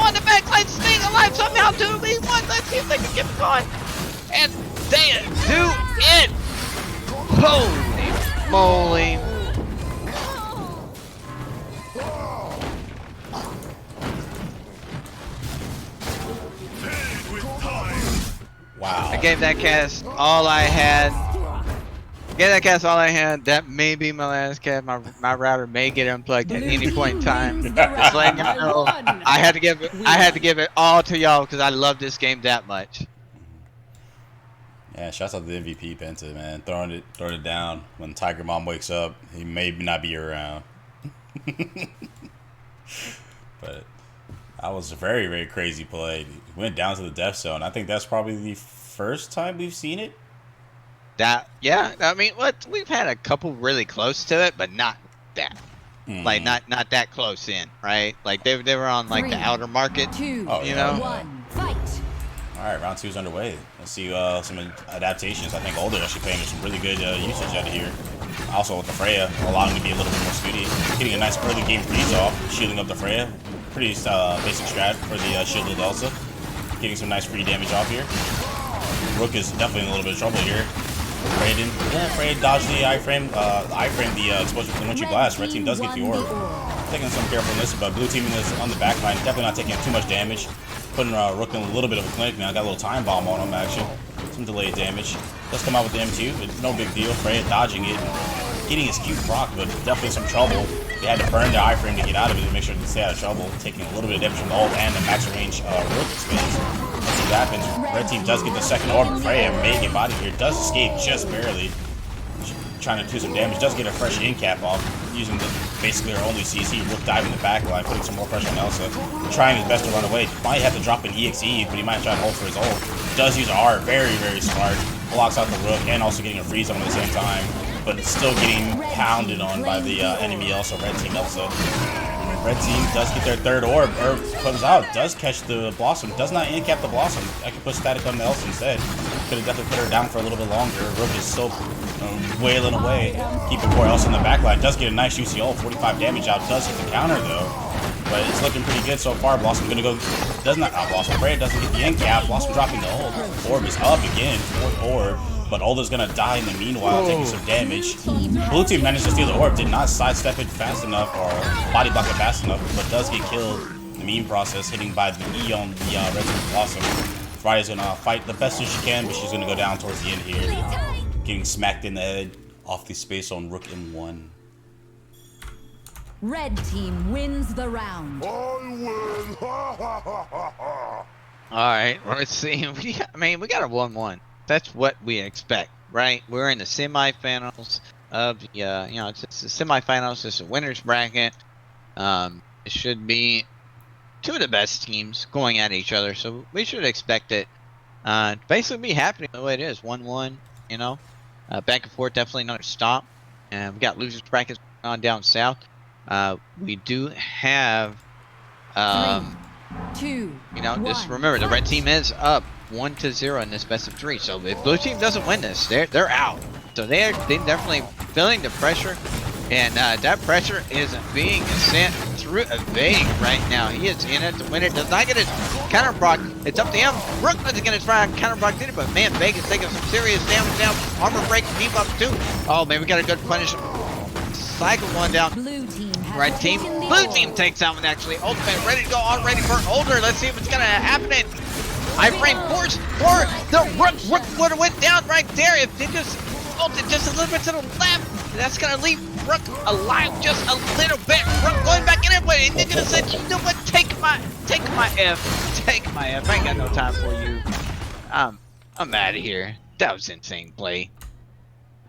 on the back line, staying alive somehow. 2v1. Let's see if they can keep it going. And they do it. Holy moly. Wow. I gave that cast all I had. That may be my last cast. My router may get unplugged at any point in time. Just letting you know, I had to give it all to y'all because I love this game that much. Yeah, shouts out to the MVP Penta, man. Throwing it down when Tiger Mom wakes up. He may not be around. But that was a very, very crazy play. He went down to the death zone. I think that's probably the first time we've seen it. Yeah, I mean, we've had a couple really close to it, but not that. Like not that close in, right? Like they were on like the outer market, you know. All right, round 2 is underway. Let's see some adaptations. I think Older actually playing with some really good usage out of here. Also with the Freya, allowing him to be a little bit more speedy. Getting a nice early game freeze off, shielding up the Freya. Pretty basic strat for the shielded Elsa. Getting some nice free damage off here. Rook is definitely in a little bit of trouble here. Freya dodged the iframe. The explosion from the Wintry Blast. Red team does get the orb. Taking some carefulness, but blue team is on the back line. Definitely not taking too much damage. Putting Rook in a little bit of a clinic now. Got a little time bomb on him, actually. Some delayed damage. Let's come out with the M2. It's no big deal. Freya dodging it. Getting his cute proc, but definitely some trouble. They had to burn the iframe to get out of it to make sure to stay out of trouble. Taking a little bit of damage from the ult and the max range Rook space. Let's see what happens. Red team does get the second orb. Freya may get bodied here. Does escape just barely. Trying to do some damage. Does get a fresh in cap off. Using basically her only CC. Rook diving the back line. Putting some more pressure on Elsa. Trying his best to run away. Might have to drop an EXE, but he might try to hold for his ult. Does use R. Very, very smart. Blocks out the Rook and also getting a freeze on him at the same time. But it's still getting pounded on by the enemy Elsa. Red team Elsa. Red team does get their third orb. Herb comes out, does catch the Blossom, does not in-cap the Blossom. I could put static on the Elsa instead. Could have definitely put her down for a little bit longer. Rook is still wailing away. Keeping poor Elsa in the back line. Does get a nice UCL, 45 damage out. Does hit the counter though. But it's looking pretty good so far. Blossom gonna go, does not, Blossom. Freya doesn't get the in-cap. Blossom dropping the ult. Orb is up again, fourth orb. But Older's gonna die in the meanwhile, taking some damage. Blue team managed to steal the orb, did not sidestep it fast enough or body block it fast enough, but does get killed in the mean process, hitting by the E on the Red team Blossom. Freya's gonna fight the best as she can, but she's gonna go down towards the end here. Getting smacked in the head off the space on Rook M1. Red team wins the round. Alright, let's see. We got a 1-1. That's what we expect, right? We're in the semifinals of it's the semifinals, it's a winner's bracket. It should be two of the best teams going at each other, so we should expect it basically be happening the way it is. 1-1, back and forth, definitely not a stop. And we got losers brackets on down south. We do have 3, 2, just remember the red team is up 1-0 in this best of 3. So if blue team doesn't win this, they're out. So they're definitely feeling the pressure, and that pressure is being sent through Evade right now. He is in it to win it. Does not get his counter proc. It's up to him. Rook is going to try and counter proc it, but man, Vegas taking some serious damage down. Armor break, debuff too. Oh man, we got a good punish. Cycle one down. Blue team Red team. Blue team takes that one actually. Ultimate ready to go. All ready for Older. Let's see what's going to happen. Iframe force for the Rook. Rook would have went down right there if they just ulted just a little bit to the left. That's going to leave Rook alive just a little bit. Rook going back in anyway. And they're going to say, you know what? Take my F. Take my F. I ain't got no time for you. I'm out of here. That was insane play.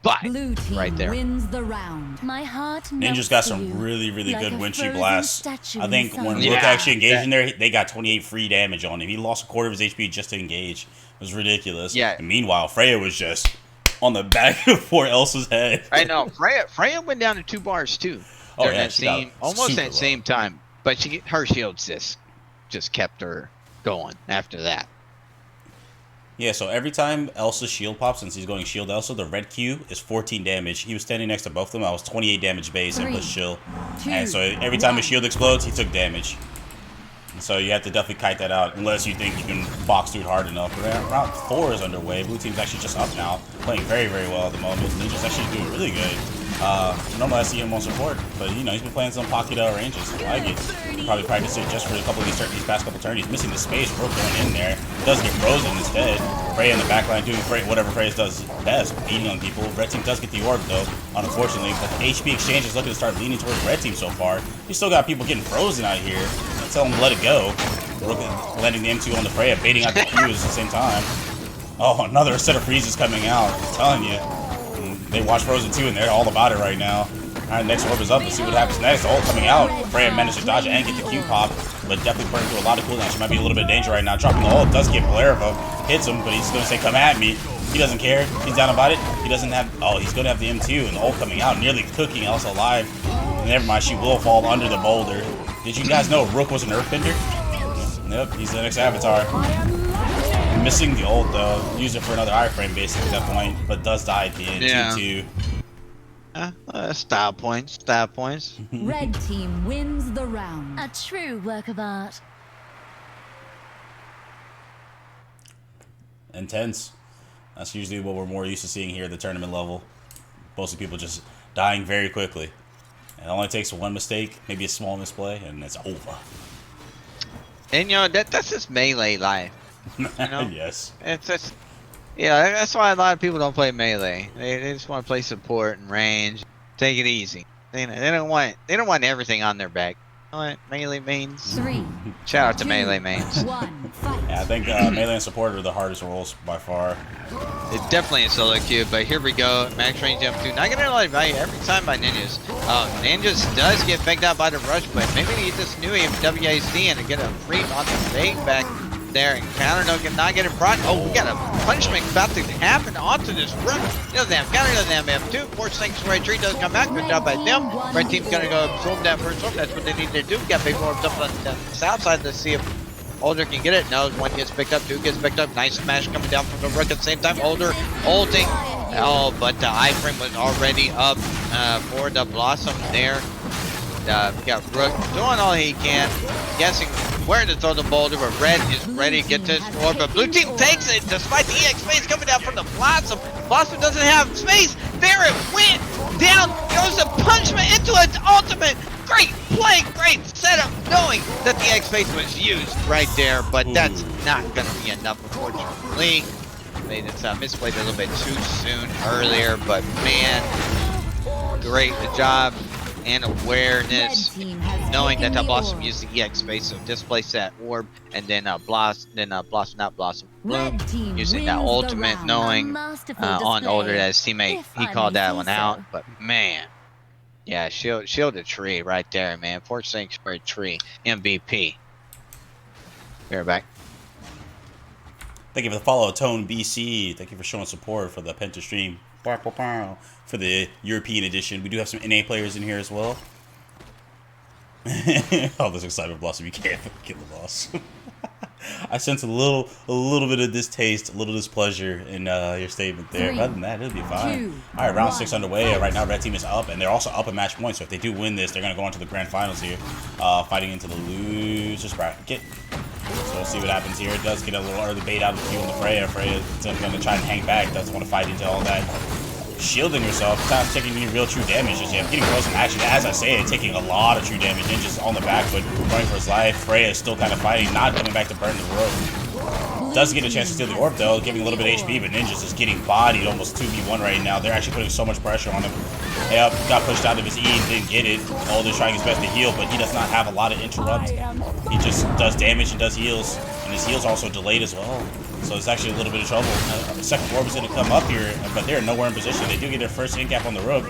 But Blue team right there. wins the round. My heart Ninja's got some really, really good Wintry Blasts. I think when Rook actually engaged in there, they got 28 free damage on him. He lost a quarter of his HP just to engage. It was ridiculous. Yeah. And meanwhile, Freya was just on the back of poor Elsa's head. I know. Freya went down to 2 bars too. Oh, During yeah, that she got same, almost super that same time. But her shields just kept her going after that. Yeah, so every time Elsa's shield pops, since he's going shield Elsa, the red Q is 14 damage. He was standing next to both of them. I was 28 damage base and push chill. And so every time his shield explodes, he took damage. So you have to definitely kite that out unless you think you can box through it hard enough. But round 4 is underway. Blue team's actually just up now, playing very, very well at the moment. Ninja's actually doing really good. Normally I see him on support, but you know he's been playing some pocket ranges. So I like it. Probably practiced it just for a couple of these past couple turns. He's missing the space. Rook going in there. Does get frozen instead. Freya in the backline doing whatever Freya does best, beating on people. Red team does get the orb though, unfortunately. But the HP exchange is looking to start leaning towards red team so far. You still got people getting frozen out here. Tell him to let it go. Rook landing the M2 on the Freya, baiting out the Qs at the same time. Oh, another set of freezes coming out. I'm telling you. They watch Frozen 2 and they're all about it right now. Alright, next orb is up. Let's see what happens next. The ult coming out. Freya managed to dodge it and get the Q pop, but definitely burning through a lot of cooldown. She might be a little bit of danger right now. Dropping the ult does get Polarova. Hits him, but he's going to say, come at me. He doesn't care. He's down about it. He doesn't have... Oh, he's going to have the M2 and the ult coming out. Nearly cooking Elsa alive. Never mind, she will fall under the boulder. Did you guys know Rook was an Earthbender? Nope, he's the next avatar. Missing the ult though. Use it for another iframe basically at that point, but does die at the end. Yeah. 2-2. Style points. Style points. Red team wins the round. A true work of art. Intense. That's usually what we're more used to seeing here at the tournament level. Most of people just dying very quickly. It only takes one mistake, maybe a small misplay, and it's over. And you know that's just melee life. You know? Yes. It's just, yeah, that's why a lot of people don't play melee. They just want to play support and range. Take it easy. They don't want everything on their back. You know what melee means? 3. Shout out to melee mains. 1. Fight. Yeah, I think melee and support are the hardest roles by far. It's definitely a solo queue, but here we go. Max range M2. Not getting a lot of value every time by Ninjas. Ninjas does get faked out by the rush, but maybe he just knew him WAC and to get a free on the fake back there and counter not getting brought. Oh, we got a punishment about to happen onto this Rook. He doesn't have counter, doesn't have M2. Force Sanctuary Tree does come back. Good job by them. Red team's gonna go absorb that first orb. That's what they need to do. Got big orbs up on the south side. Let's see if Older can get it. No, one gets picked up, two gets picked up. Nice smash coming down from the Rook at the same time. Older ulting. Oh, but the iframe was already up for the Blossom there. We got Rook doing all he can, guessing where to throw the boulder, but Red is ready to get this orb. But Blue team takes it despite the EX space coming down from the Blossom. Blossom doesn't have space. There it went down. Goes the punishment into an ultimate. Great play, great setup, knowing that the EX space was used right there, but that's not going to be enough, unfortunately. They just misplayed a little bit too soon earlier, but man, great job and awareness, knowing that the Blossom used the EX space, so displace that orb, and then Bloom, using that ultimate, knowing on Older that his teammate, he called that one out, but man, yeah, shield a tree right there, man. Force Sanctuary Tree, MVP. We're back. Thank you for the follow, Tone BC. Thank you for showing support for the Penta stream. For the European edition. We do have some NA players in here as well. Oh, this excitement, Blossom. You can't kill the boss. I sense a little bit of distaste, a little displeasure in your statement there. Other than that, it'll be fine. All right, round 6 underway. Right now, Red team is up, and they're also up a match point. So if they do win this, they're going to go on to the grand finals here, fighting into the losers bracket. So we'll see what happens here. It does get a little early bait out of the queue on the Freya. Freya's going to try and hang back. Doesn't want to fight into all that. Shielding herself, not taking any real true damage just yet. Getting frozen, actually, as I say it, taking a lot of true damage. Ninja's on the back foot, running for his life. Freya is still kind of fighting, not coming back to burn the rope. Does get a chance to steal the orb though, giving a little bit of HP, but Ninja's just getting bodied almost 2v1 right now. They're actually putting so much pressure on him. Yep, got pushed out of his E and didn't get it. Older's trying his best to heal, but he does not have a lot of interrupt. He just does damage and does heals, and his heals are also delayed as well. So it's actually a little bit of trouble. The second orb is going to come up here, but they're nowhere in position. They do get their first in-cap on the Rook.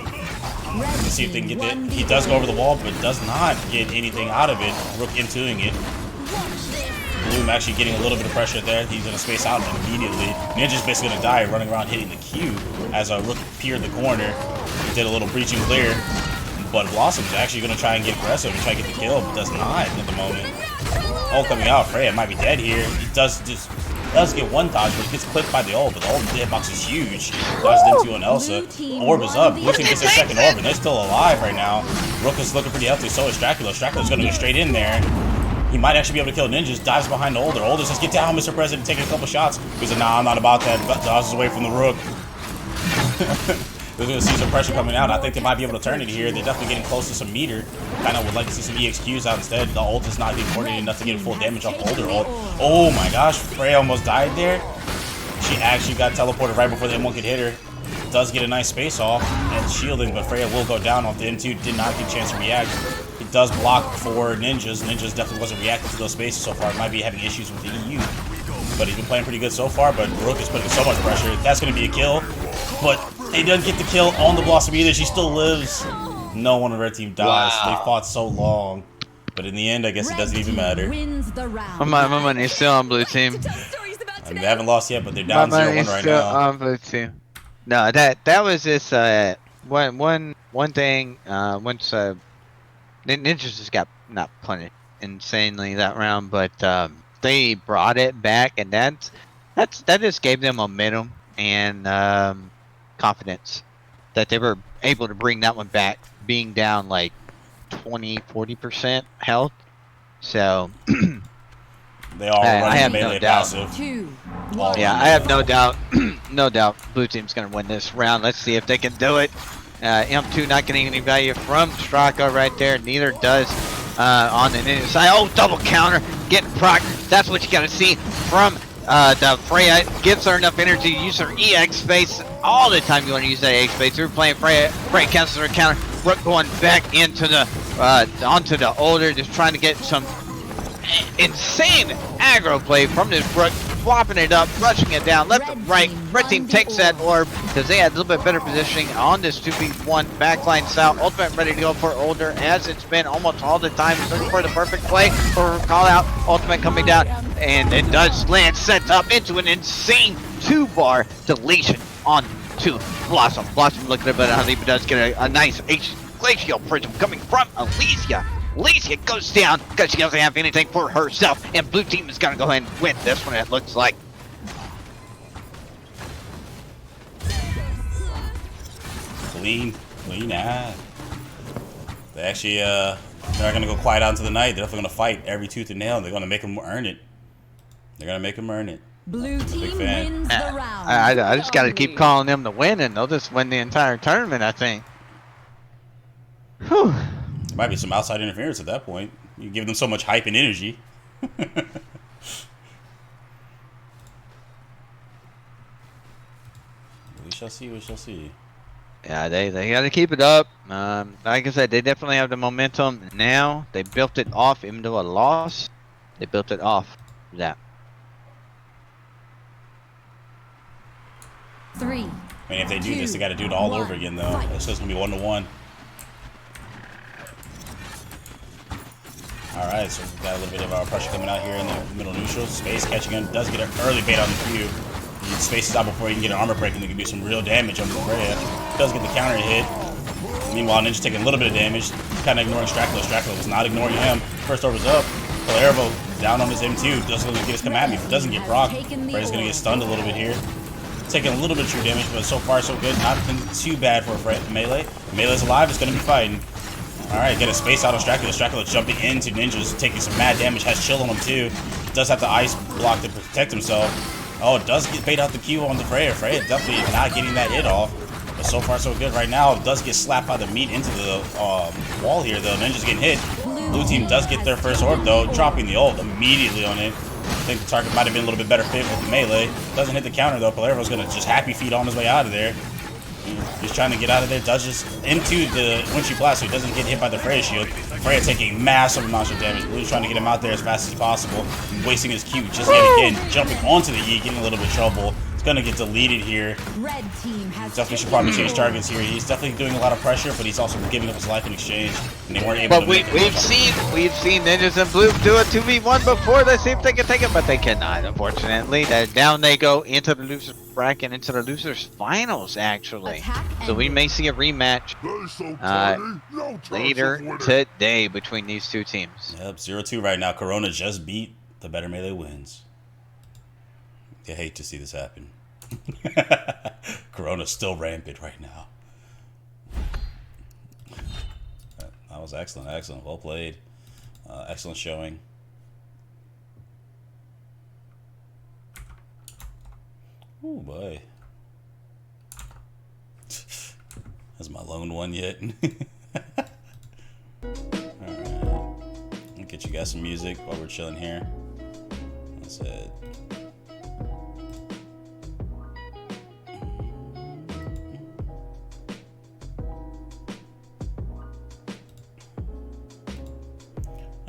Let's see if they can get it. He does go over the wall, but does not get anything out of it. Rook intoing it. Bloom actually getting a little bit of pressure there. He's going to space out immediately. Ninja's basically going to die running around hitting the Q as Rook peered the corner. He did a little breaching clear. But Blossom's actually going to try and get aggressive and try to get the kill, but does not at the moment. Ult coming out. Freya might be dead here. He does get one dodge, but he gets clipped by the ult, but the ult hitbox is huge. Dodged into an Elsa. Orb is up. Blue team gets their second orb, and they're still alive right now. Rook is looking pretty healthy, so is Dracula. Dracula's going to go straight in there. He might actually be able to kill Ninjas. Dives behind the Older. Older says, get down, Mr. President, taking a couple shots. He said, nah, I'm not about that. Dodges away from the Rook. We're going to see some pressure coming out. I think they might be able to turn it here. They're definitely getting close to some meter. Kind of would like to see some EXQs out instead. The ult is not being coordinated enough to get full damage off Older ult. Oh my gosh, Freya almost died there. She actually got teleported right before the M1 could hit her. Does get a nice space off and shielding, but Freya will go down off the M2. Did not get a chance to react. It does block for Ninjas. Ninjas definitely wasn't reacting to those spaces so far. Might be having issues with the EU. But he's been playing pretty good so far, but Rook is putting so much pressure. That's going to be a kill. But he doesn't get the kill on the Blossom either. She still lives. No one on the red team dies. Wow. They fought so long. But in the end, I guess it doesn't even matter. My money's still on blue team. I mean, they haven't lost yet, but they're down 0-1 right still now. on blue team. No, that was just one thing. Once Ninjas just got not punished insanely that round, but they brought it back, and that just gave them momentum and confidence that they were able to bring that one back, being down like 20-40% health. So They all I running have melee no doubt. passive. yeah, I have no doubt. No doubt, blue team's gonna win this round. Let's see if they can do it. M2 not getting any value from Straka right there. Neither does on the ninja side. Oh, double counter, getting proc. That's what you gotta see from the Freya. Gives her enough energy to use her EX space all the time. You want to use that EX space. We're playing Freya. Freya cancels her counter. Rook going back into the onto the Older, just trying to get some insane aggro play from this Rook, flopping it up, rushing it down left and right. Red team takes that orb because they had a little bit better positioning on this 2v1 backline style. Ultimate ready to go for Older, as it's been almost all the time. Looking for the perfect play for call out. Ultimate coming down, and it does land, sets up into an insane 2-bar deletion on to Blossom. Blossom looking a bit honey, but does get a nice glacial prism coming from Elysia. Elysia goes down because she doesn't have anything for herself, and blue team is going to go ahead and win this one, it looks like. Clean out. They actually, they're not going to go quiet out into the night. They're definitely going to fight every tooth and nail. They're going to make them earn it. They're going to make them earn it. Blue team big fan. wins the round. I just got to keep calling them to win, and they'll just win the entire tournament, I think. Whew. Might be some outside interference at that point. You give them so much hype and energy. We shall see. We shall see. Yeah, they got to keep it up. Like I said, they definitely have the momentum now. They built it off, even though a loss. They built it off that. 3. I mean, if they do this, they got to do it all over again, though. It's just gonna be 1-1. Alright, so we've got a little bit of our pressure coming out here in the middle neutral. Space catching him. Does get an early bait on the Q. He spaces out before he can get an armor break, and they can do some real damage on the Freya. Does get the counter hit. Meanwhile, Ninja taking a little bit of damage. Kind of ignoring Stracula. Stracula was not ignoring him. First over's up. Palermo down on his M2. Doesn't get his come at me. If it doesn't get proc, Freya's going to get stunned a little bit here. Taking a little bit of true damage, but so far so good. Not been too bad for Melee. Melee's alive. It's going to be fighting. Alright, get a space out on Stracula. Stracula jumping into Ninjas, taking some mad damage, has chill on him too. Does have the ice block to protect himself. Oh, it does get bait out the Q on the Freya. Freya definitely not getting that hit off. But so far so good right now. It does get slapped by the meat into the wall here though. Ninja's getting hit. Blue team does get their first orb though, dropping the ult immediately on it. I think the target might have been a little bit better fit with the melee. Doesn't hit the counter though. Palermo's gonna just happy feet on his way out of there. He's trying to get out of there, dodges into the windshield blast so he doesn't get hit by the Freya shield. Freya taking massive amounts of damage. Blue's trying to get him out there as fast as possible, wasting his Q just yet again, jumping onto the E, getting a little bit of trouble. It's gonna get deleted here. Red team has Definitely should probably change targets here. He's definitely doing a lot of pressure, but he's also giving up his life in exchange, and they weren't able But to. we've seen Ninjas and Blue do a 2v1 before. Let's see if they can take it, but they cannot, unfortunately. Down they go into the loser bracket, into the losers finals, actually. So we may see a rematch later today between these two teams. Yep, 0-2 right now. Corona just beat the better melee wins. I hate to see this happen. Corona's still rampant right now. That was excellent, excellent. Well played. Excellent showing. Oh boy. That's my lone one yet. Alright. I'll get you guys some music while we're chilling here. That's it.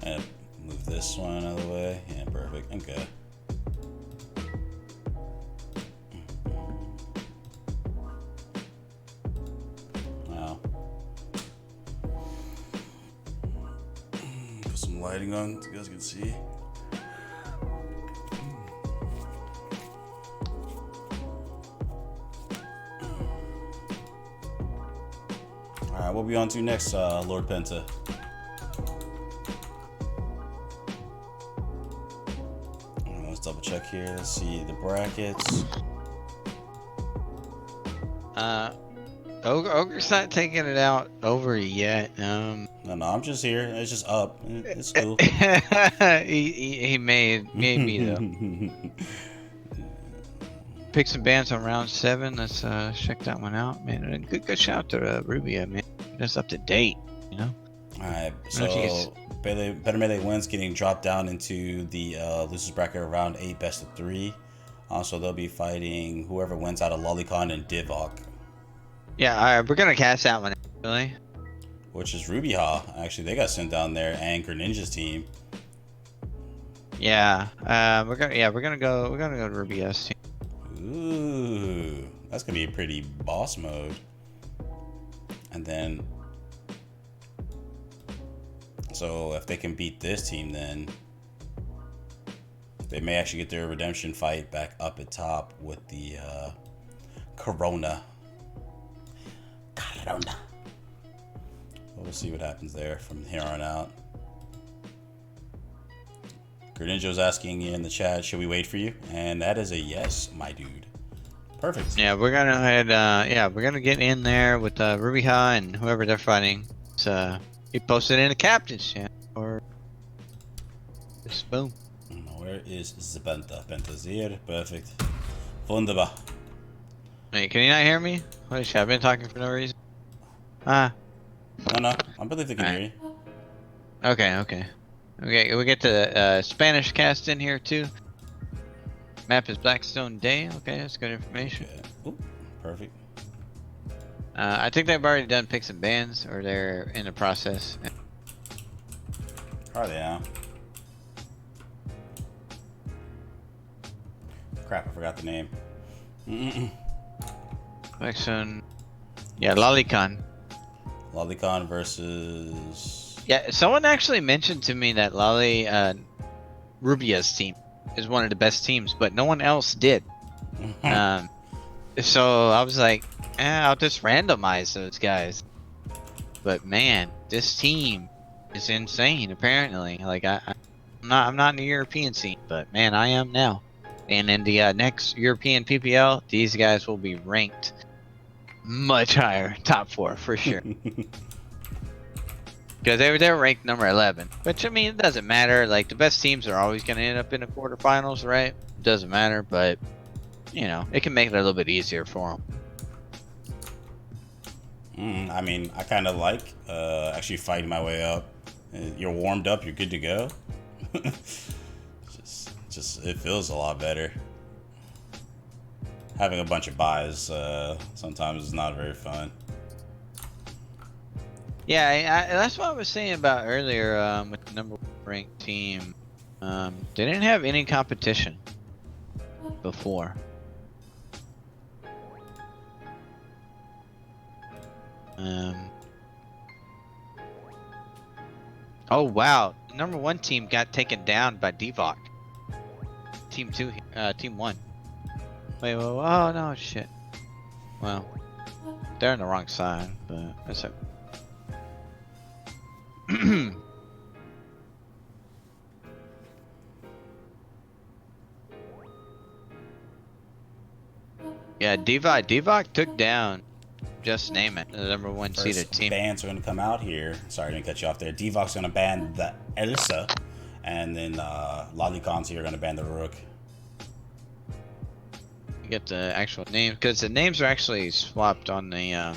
And move this one out of the way. Yeah, perfect. Okay. Wow. Put some lighting on so you guys can see. Alright, what we on to next, Lord Penta? Let's double check here. Let's see the brackets. Ogre's not taking it out over yet. No, I'm just here. It's just up. It's cool. he made me though. Pick some bands on round 7. Let's check that one out, man. Good shout to Rubia, man. That's up to date, you know. All right, so Better Melee wins, getting dropped down into the losers bracket of round 8, best of 3. So they'll be fighting whoever wins out of Lolicon and Divok. Yeah, all right, we're gonna cast that one actually. Which is Ruby Ha. Actually, they got sent down there, and Greninja's team. Yeah, we're gonna go to Rubia's team. Ooh, that's gonna be a pretty boss mode. And then, so if they can beat this team, then they may actually get their redemption fight back up at top with the Corona. We'll see what happens there from here on out. Greninja's asking in the chat, should we wait for you? And that is a yes, my dude. Perfect. Yeah, we're gonna head. We're gonna get in there with Ruby Ha and whoever they're fighting. So he posted in the captain's chat or just boom. Where is the Penta? Penta's here. Perfect. Wunderbar. Hey, can you not hear me? Holy shit, I've been talking for no reason. No, I believe they can hear you. Okay, we get the Spanish cast in here too. Map is Blackstone Day. Okay, that's good information. Okay. Ooh, perfect. I think they've already done picks and bans, or they're in the process. Are they now? Crap, I forgot the name. Blackstone. Yeah, Lolicon. Lolicon versus... Yeah, someone actually mentioned to me that Rubia's team is one of the best teams, but no one else did. So I was like, I'll just randomize those guys. But man, this team is insane. Apparently, like I'm not in the European scene, but man, I am now. And in the next European PPL, these guys will be ranked much higher, top 4 for sure. Because they were ranked number 11, which I mean it doesn't matter. Like the best teams are always going to end up in the quarterfinals, right? It doesn't matter, but you know it can make it a little bit easier for them. I mean, I kind of like actually fighting my way up. You're warmed up, you're good to go. just it feels a lot better. Having a bunch of buys sometimes is not very fun. Yeah, that's what I was saying about earlier with the number 1 ranked team. They didn't have any competition before. Oh wow, the number 1 team got taken down by Divok. Team 2, Team 1. Wait, oh no, shit. Well, they're on the wrong side, but that's it. Yeah, Divok took down Just Name It, the number 1 seeded team. Bans are going to come out here. Sorry, I didn't cut you off there. Divok's going to ban the Elsa, and then Lolicon's here going to ban the Rook. get the actual name because the names are actually swapped on the.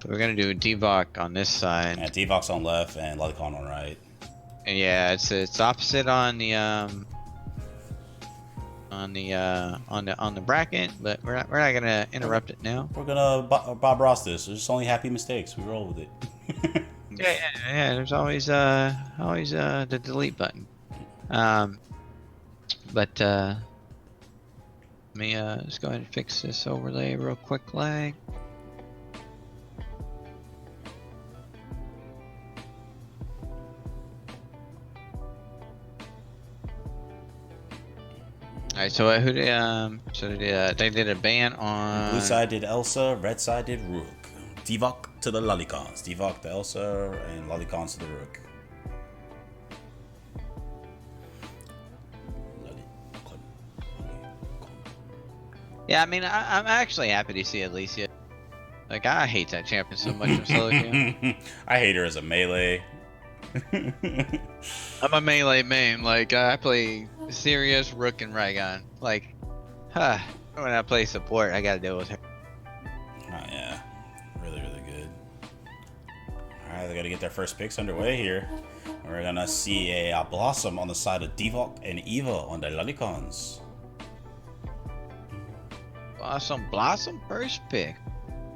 We're gonna do Devok on this side. And Devok's on left and Lolicon on right. And yeah, it's opposite on the on the bracket, but we're not gonna interrupt it now. We're gonna Bob Ross this. There's only happy mistakes. We roll with it. Yeah. There's always the delete button. But let me just go ahead and fix this overlay real quick, lag. Alright, so who did they did a ban on Blue side did Elsa, red side did Rook. Devok to the Lolicons. Devok to Elsa, and Lolicons to the Rook. Yeah, I mean, I'm actually happy to see Alicia. Like, I hate that champion so much in solo queue. I hate her as a melee. I'm a melee main. Like, I play Sirius, Rook, and Raygon. Like, when I play support, I gotta deal with her. Oh, yeah. Really, really good. Alright, they gotta get their first picks underway here. We're gonna see a Blossom on the side of Devok and Eva on the Lolicons. Blossom first pick.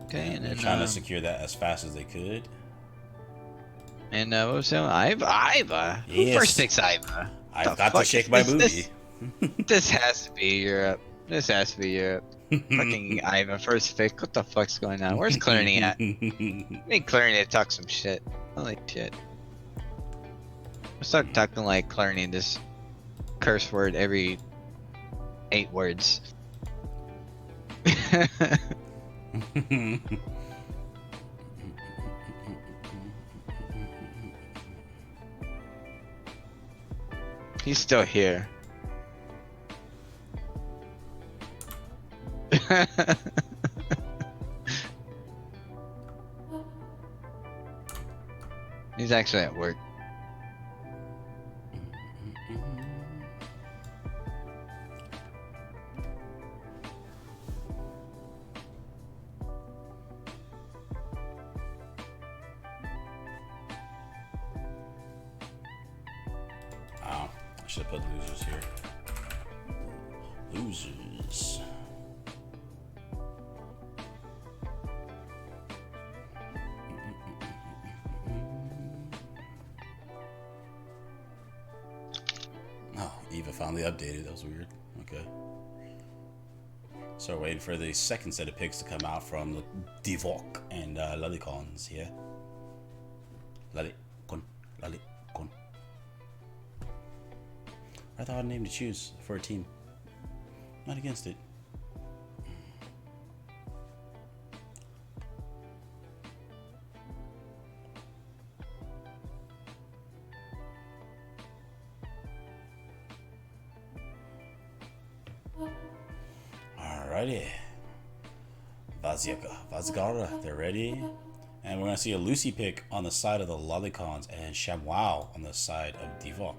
Okay, and they're then trying to secure that as fast as they could. And what was that? Iva. Who Yes. first picks Iva? I've got to shake my booty. This has to be Europe. Fucking Iva first pick. What the fuck's going on? Where's Clarny at? I need Clarny to talk some shit. Holy shit. I start talking like Clarny this curse word every 8 words. He's still here. He's actually at work. Oh, I should have put losers here. Losers. Oh, Eva finally updated. That was weird. Okay. So we're waiting for the second set of picks to come out from the Devok and Lolicons. Yeah. Lolicon. I thought I had a name to choose for a team. Not against it. Alrighty. Vazgara, they're ready. And we're going to see a Lucy pick on the side of the Lolicons and Shamwow on the side of Devok.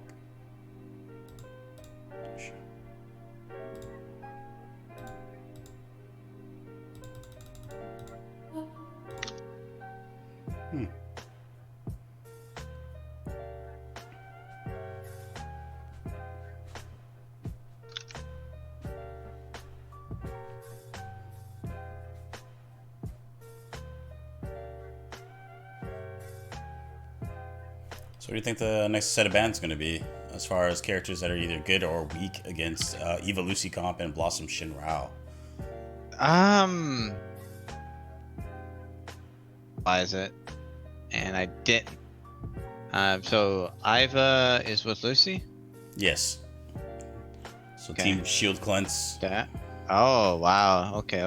So what do you think the next set of bans is going to be as far as characters that are either good or weak against Eva Lucy Comp and Blossom Shin Rao? Why is it? And I didn't. So Iva is with Lucy? Yes. So Okay. Team Shield Cleanse. That? Oh, wow. Okay.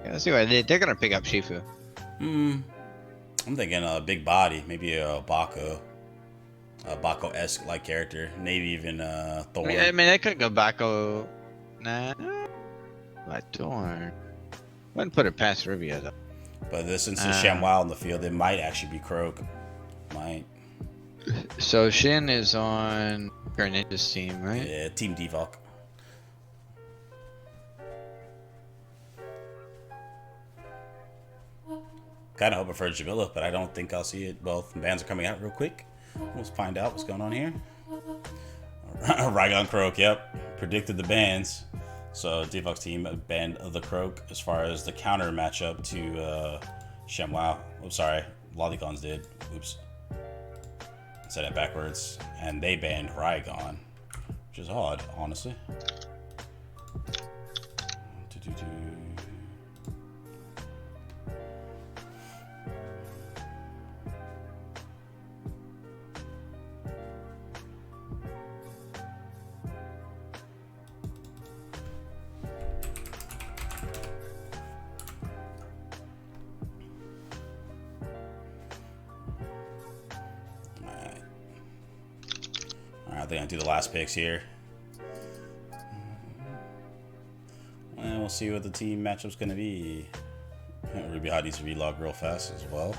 Let's see what I did. They're gonna pick up Shifu. I'm thinking a big body, maybe a Bako-esque like character, maybe even Thorn. I mean, they could go Bako. Nah. Like Thorn. Wouldn't put it past Rivia, though. But since it's ShamWow in the field, it might actually be Croak. Might. So Shin is on Greninja's team, right? Yeah, Team Devok. Kind of hoping for Jamila, but I don't think I'll see it. Both bans are coming out real quick. Let's find out what's going on here. Rygon Croak, yep. Predicted the bans. So Devox team banned the Croak as far as the counter matchup to ShamWow. I'm sorry, Lolicons did. Oops. Said it backwards. And they banned Rygon, which is odd, honestly. I think I'll do the last picks here. And we'll see what the team matchup's going to be. Ruby Hot needs to relog real fast as well.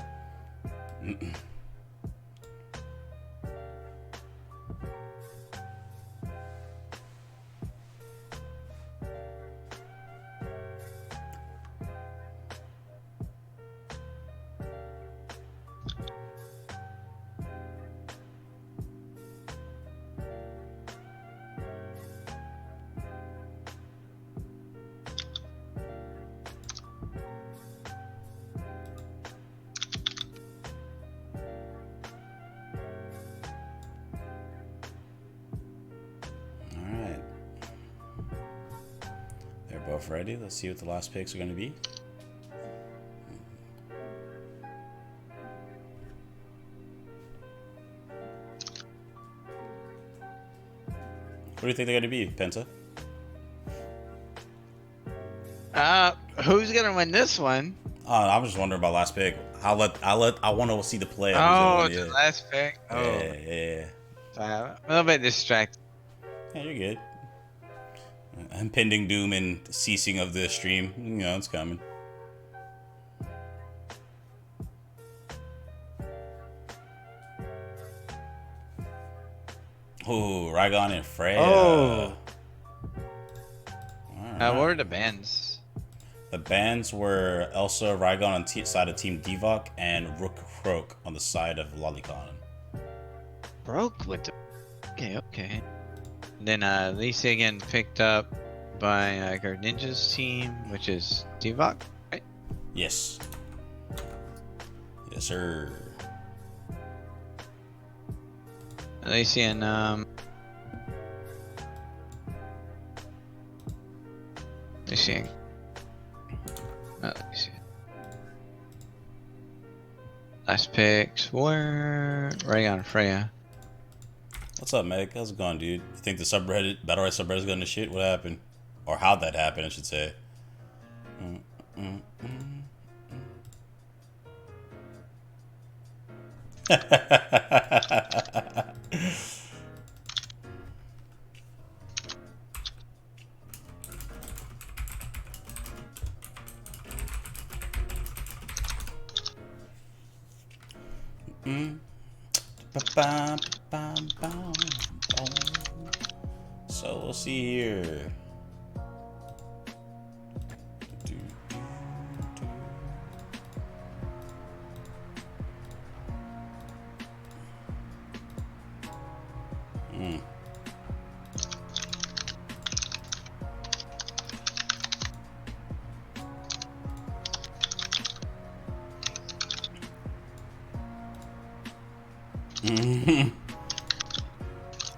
Both ready. Let's see what the last picks are going to be. What do you think they're going to be, Penta? Who's gonna win this one? I'm just wondering about last pick. I want to see the play. Oh, the last pick. Oh, yeah. I'm a little bit distracted. Yeah, you're good. Impending doom and ceasing of the stream. You know, it's coming. Oh, Rygon and Freya. Oh. Right. What were the bans? The bans were Elsa, Rygon on the side of Team Divok, and Rook Croak on the side of Lolicon. Broke with the... Okay. Then Lisa again picked up by our Ninja's team, which is Divok, right? Yes. Yes, sir. Lacey and Lacey. Lacey. Last picks were Rayon Freya. What's up, Meg? How's it going, dude? You think the subreddit, Battle Royale subreddit is going to shit? What happened? Or how'd that happen, I should say. So we'll see here.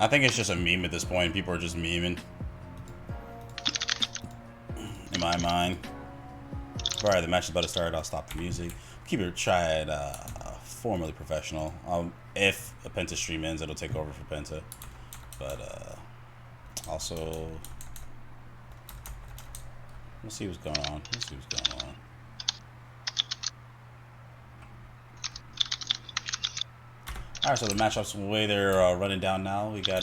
I think it's just a meme at this point. People are just memeing. In my mind. Alright, the match is about to start. I'll stop the music. Keep it tried formally professional. If a Penta stream ends, it'll take over for Penta. But also, we'll see what's going on. Alright, so the matchups the way they're running down now. We got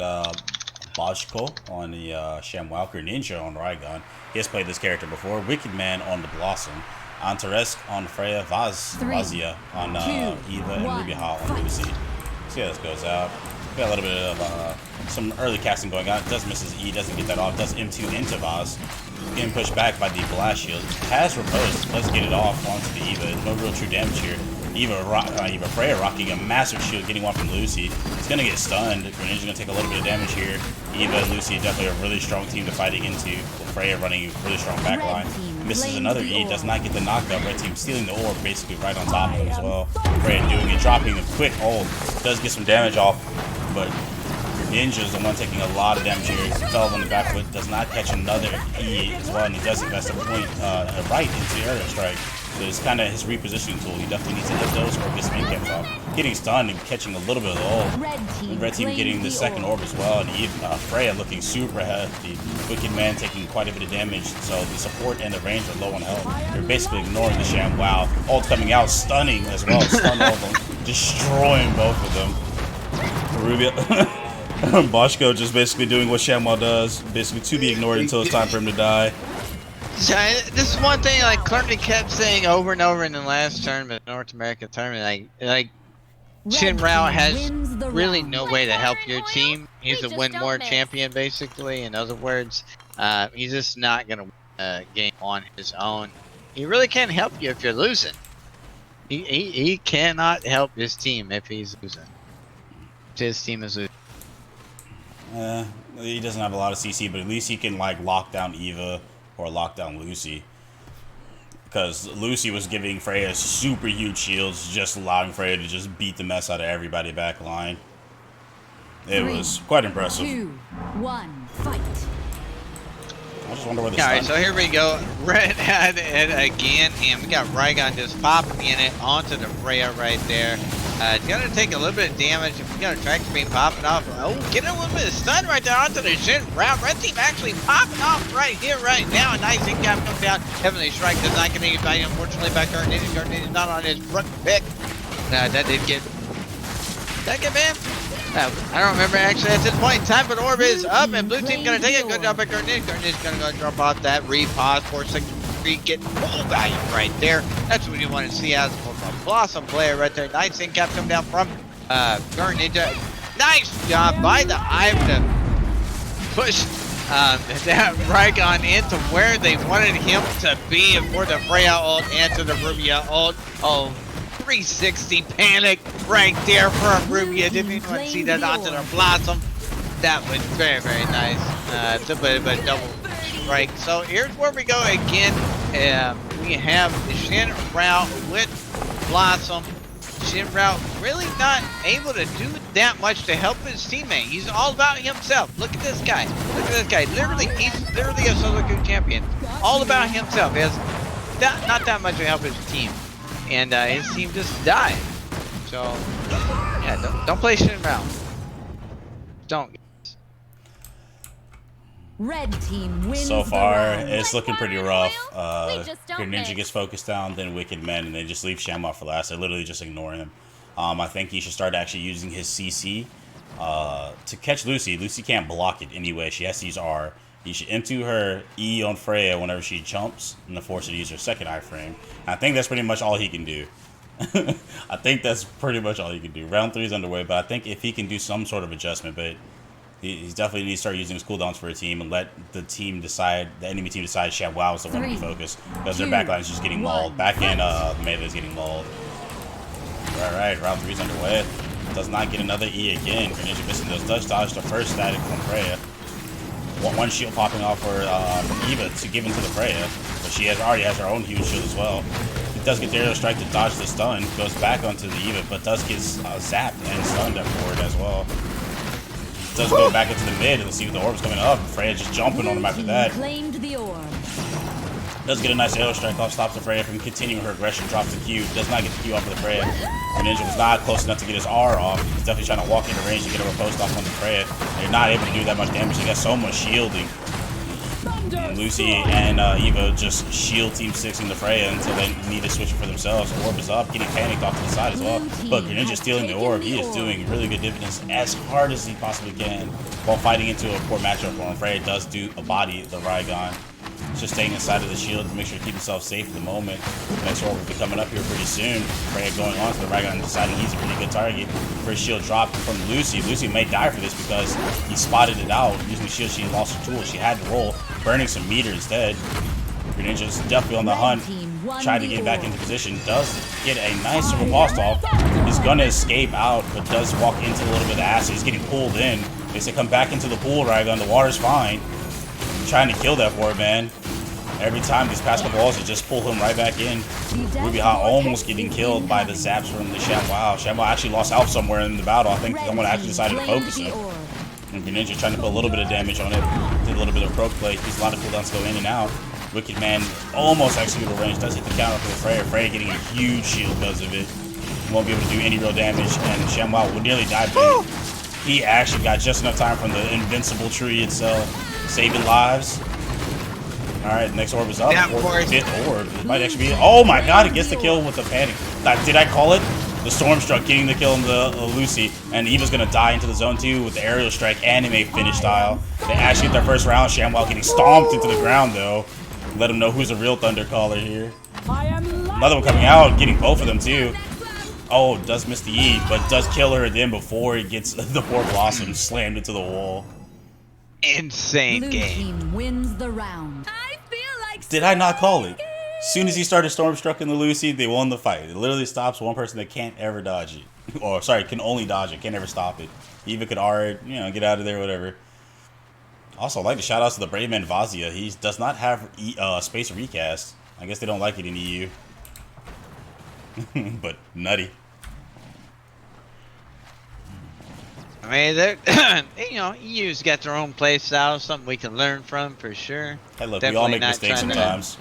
Bajko on the ShamWow, Ninja on Rygon. He has played this character before. Wicked Man on the Blossom. Antaresk on Freya. Vazia on Eva, and Ruby Hot on Lucy. See how this goes out. We got a little bit of some early casting going on. Does misses E, doesn't get that off. Does M2 into Vaz. getting pushed back by the blast shield. Has riposte. Let's get it off onto the Eva. No real true damage here. Eva Freya rocking a massive shield, getting one from Lucy. He's gonna get stunned. Greninja's gonna take a little bit of damage here. Eva and Lucy definitely a really strong team to fight into. With Freya running a really strong backline. Misses another E, does not get the knockup. Red team stealing the orb basically right on top of him as well. Freya doing it, dropping the quick ult. Does get some damage off, but Greninja's the one taking a lot of damage here. He fell on the back foot, does not catch another E as well, and he does invest a point right into aerial strike. So it's kind of his repositioning tool. He definitely needs to hit those or get some caps off. Getting stunned and catching a little bit of the ult. Red team getting the second orb as well, and Freya looking super healthy. Wicked Man taking quite a bit of damage, so the support and the range are low on health. They're basically ignoring the Sham. Wow, ult coming out, stunning as well. Stun all of them, destroying both of them. Rubio. Boschko just basically doing what Shamwell does, basically to be ignored until it's time for him to die. This is one thing like Clerny kept saying over and over in the last tournament, North American tournament. Like Shin Rao has really no way to help your team. He's a win more champion, basically. In other words, he's just not gonna win a game on his own. He really can't help you if you're losing. He cannot help his team if he's losing. His team is losing. He doesn't have a lot of CC, but at least he can like lock down Eva or lock down Lucy. Because Lucy was giving Freya super huge shields, just allowing Freya to just beat the mess out of everybody back line. It was quite impressive. 2, 1, fight. I just wonder where this. Alright, so here we go. Red had it again, and we got Raygon just popping in it onto the Freya right there. It's gonna take a little bit of damage. If we got a track beam popping off, oh, getting a little bit of stun right there onto the Shin Rao. Red team actually popping off right here, right now. A nice incap comes down. Heavenly Strike does not get anybody, unfortunately, by Garnet. Garnet is not on his front pick. That did get. Did that get banned? I don't remember actually at this point in time, but orb is up and blue team gonna take it. Good job by Garnet. Garnet's gonna go drop off that repause 463, getting full value right there. That's what you want to see as a Blossom player right there. Nice incap come down from Garnet. Nice job by the Ive to push that Raygon into where they wanted him to be for the Freya ult and to the Rubia ult. Oh, 360 panic right there from Rubia. Didn't even see that onto the Blossom. That was very, very nice. But double strike. So here's where we go again. We have the Shin Rao with Blossom. Shin Rao really not able to do that much to help his teammate. He's all about himself. Look at this guy. Look at this guy. Literally, he's literally a solo queue champion. All about himself. He has not that much to help his team. And his team just died. So, yeah, don't play Shin Rao. Don't. Red team wins. So far, the round. it's looking pretty rough. don't Ninja miss. gets focused down, then Wicked Men, and they just leave Shamrock for last. They're literally just ignoring him. I think he should start actually using his CC to catch Lucy. Lucy can't block it anyway. She has to use R. He should into her E on Freya whenever she jumps, and then force her to use her second iframe. I think that's pretty much all he can do. I think that's pretty much all he can do. Round 3 is underway, but I think if he can do some sort of adjustment, but he's definitely needs to start using his cooldowns for a team and let the team decide, the enemy team decide Shamwow is the one to focus, because their backline is just getting mauled. Back end, melee is getting mauled. Alright, round 3 is underway. Does not get another E again. Greninja missing those touch dodge, the first static from Freya. One shield popping off for Eva to give into the Freya, but she already has her own huge shield as well. He does get the aerial strike to dodge the stun, goes back onto the Eva, but does get zapped and stunned up forward as well. Does go back into the mid and see the orb's coming up. Freya just jumping on him after that. Claimed the orb. Does get a nice aerial strike off, stops the Freya from continuing her aggression, drops the Q, does not get the Q off of the Freya. Greninja was not close enough to get his R off. He's definitely trying to walk into range and get a riposte off on the Freya. They're not able to do that much damage. They got so much shielding. And Lucy and Eva just shield team 6 the Freya until they need to switch it for themselves. The orb is up, getting panicked off to the side as well. But Greninja stealing the orb. He is doing really good dividends as hard as he possibly can while fighting into a poor matchup for him. Freya does do a body the Raygon. Just staying inside of the shield to make sure to keep himself safe at the moment. Next orb will be coming up here pretty soon. Freya going on to the right and deciding he's a pretty good target. First shield dropped from Lucy. Lucy may die for this because he spotted it out. Using the shield, she lost her tool. She had to roll, burning some meter instead. Greninja's definitely on the hunt. Tried to get back into position. Does get a nice circle boss off. He's gonna escape out, but does walk into a little bit of acid. He's getting pulled in. They say come back into the pool, Raygun. The water's fine. I'm trying to kill that poor man. Every time these past couple balls, just pull him right back in. Ruby Ha almost getting killed by the zaps from the ShamWow. ShamWow actually lost health somewhere in the battle. I think someone actually decided to focus him. And Greninja trying to put a little bit of damage on it. Did a little bit of proc play. These a lot of cooldowns go in and out. Wicked Man almost executable range. Does hit the counter for the Freya. Freya getting a huge shield because of it. Won't be able to do any real damage. And ShamWow will nearly die. But he actually got just enough time from the invincible tree itself. Saving lives. Alright, next orb is up. Fifth orb. It might actually be. Oh my god, it gets the kill with the panic. Did I call it? The Stormstruck getting the kill on the Lucy. And Eva's gonna die into the zone 2 with the aerial strike anime finish style. They actually get their first round. ShamWow getting stomped into the ground though. Let them know who's a real Thunder Caller here. Another one coming out, getting both of them too. Oh, does miss the E, but does kill her then before he gets the poor Blossom slammed into the wall. Insane Blue game. team wins the round. Did I not call it? As soon as he started Stormstruck in the Lucy, they won the fight. It literally stops one person that can't ever dodge it. Or, sorry, can only dodge it, can't ever stop it. Eva could R it, you know, get out of there, whatever. Also, I'd like to shout out to the brave man Vazia. He does not have space recast. I guess they don't like it in EU. But nutty. I mean, they're, you know, EU's got their own play style, something we can learn from for sure. Hey, look, Definitely we all make not mistakes trying sometimes.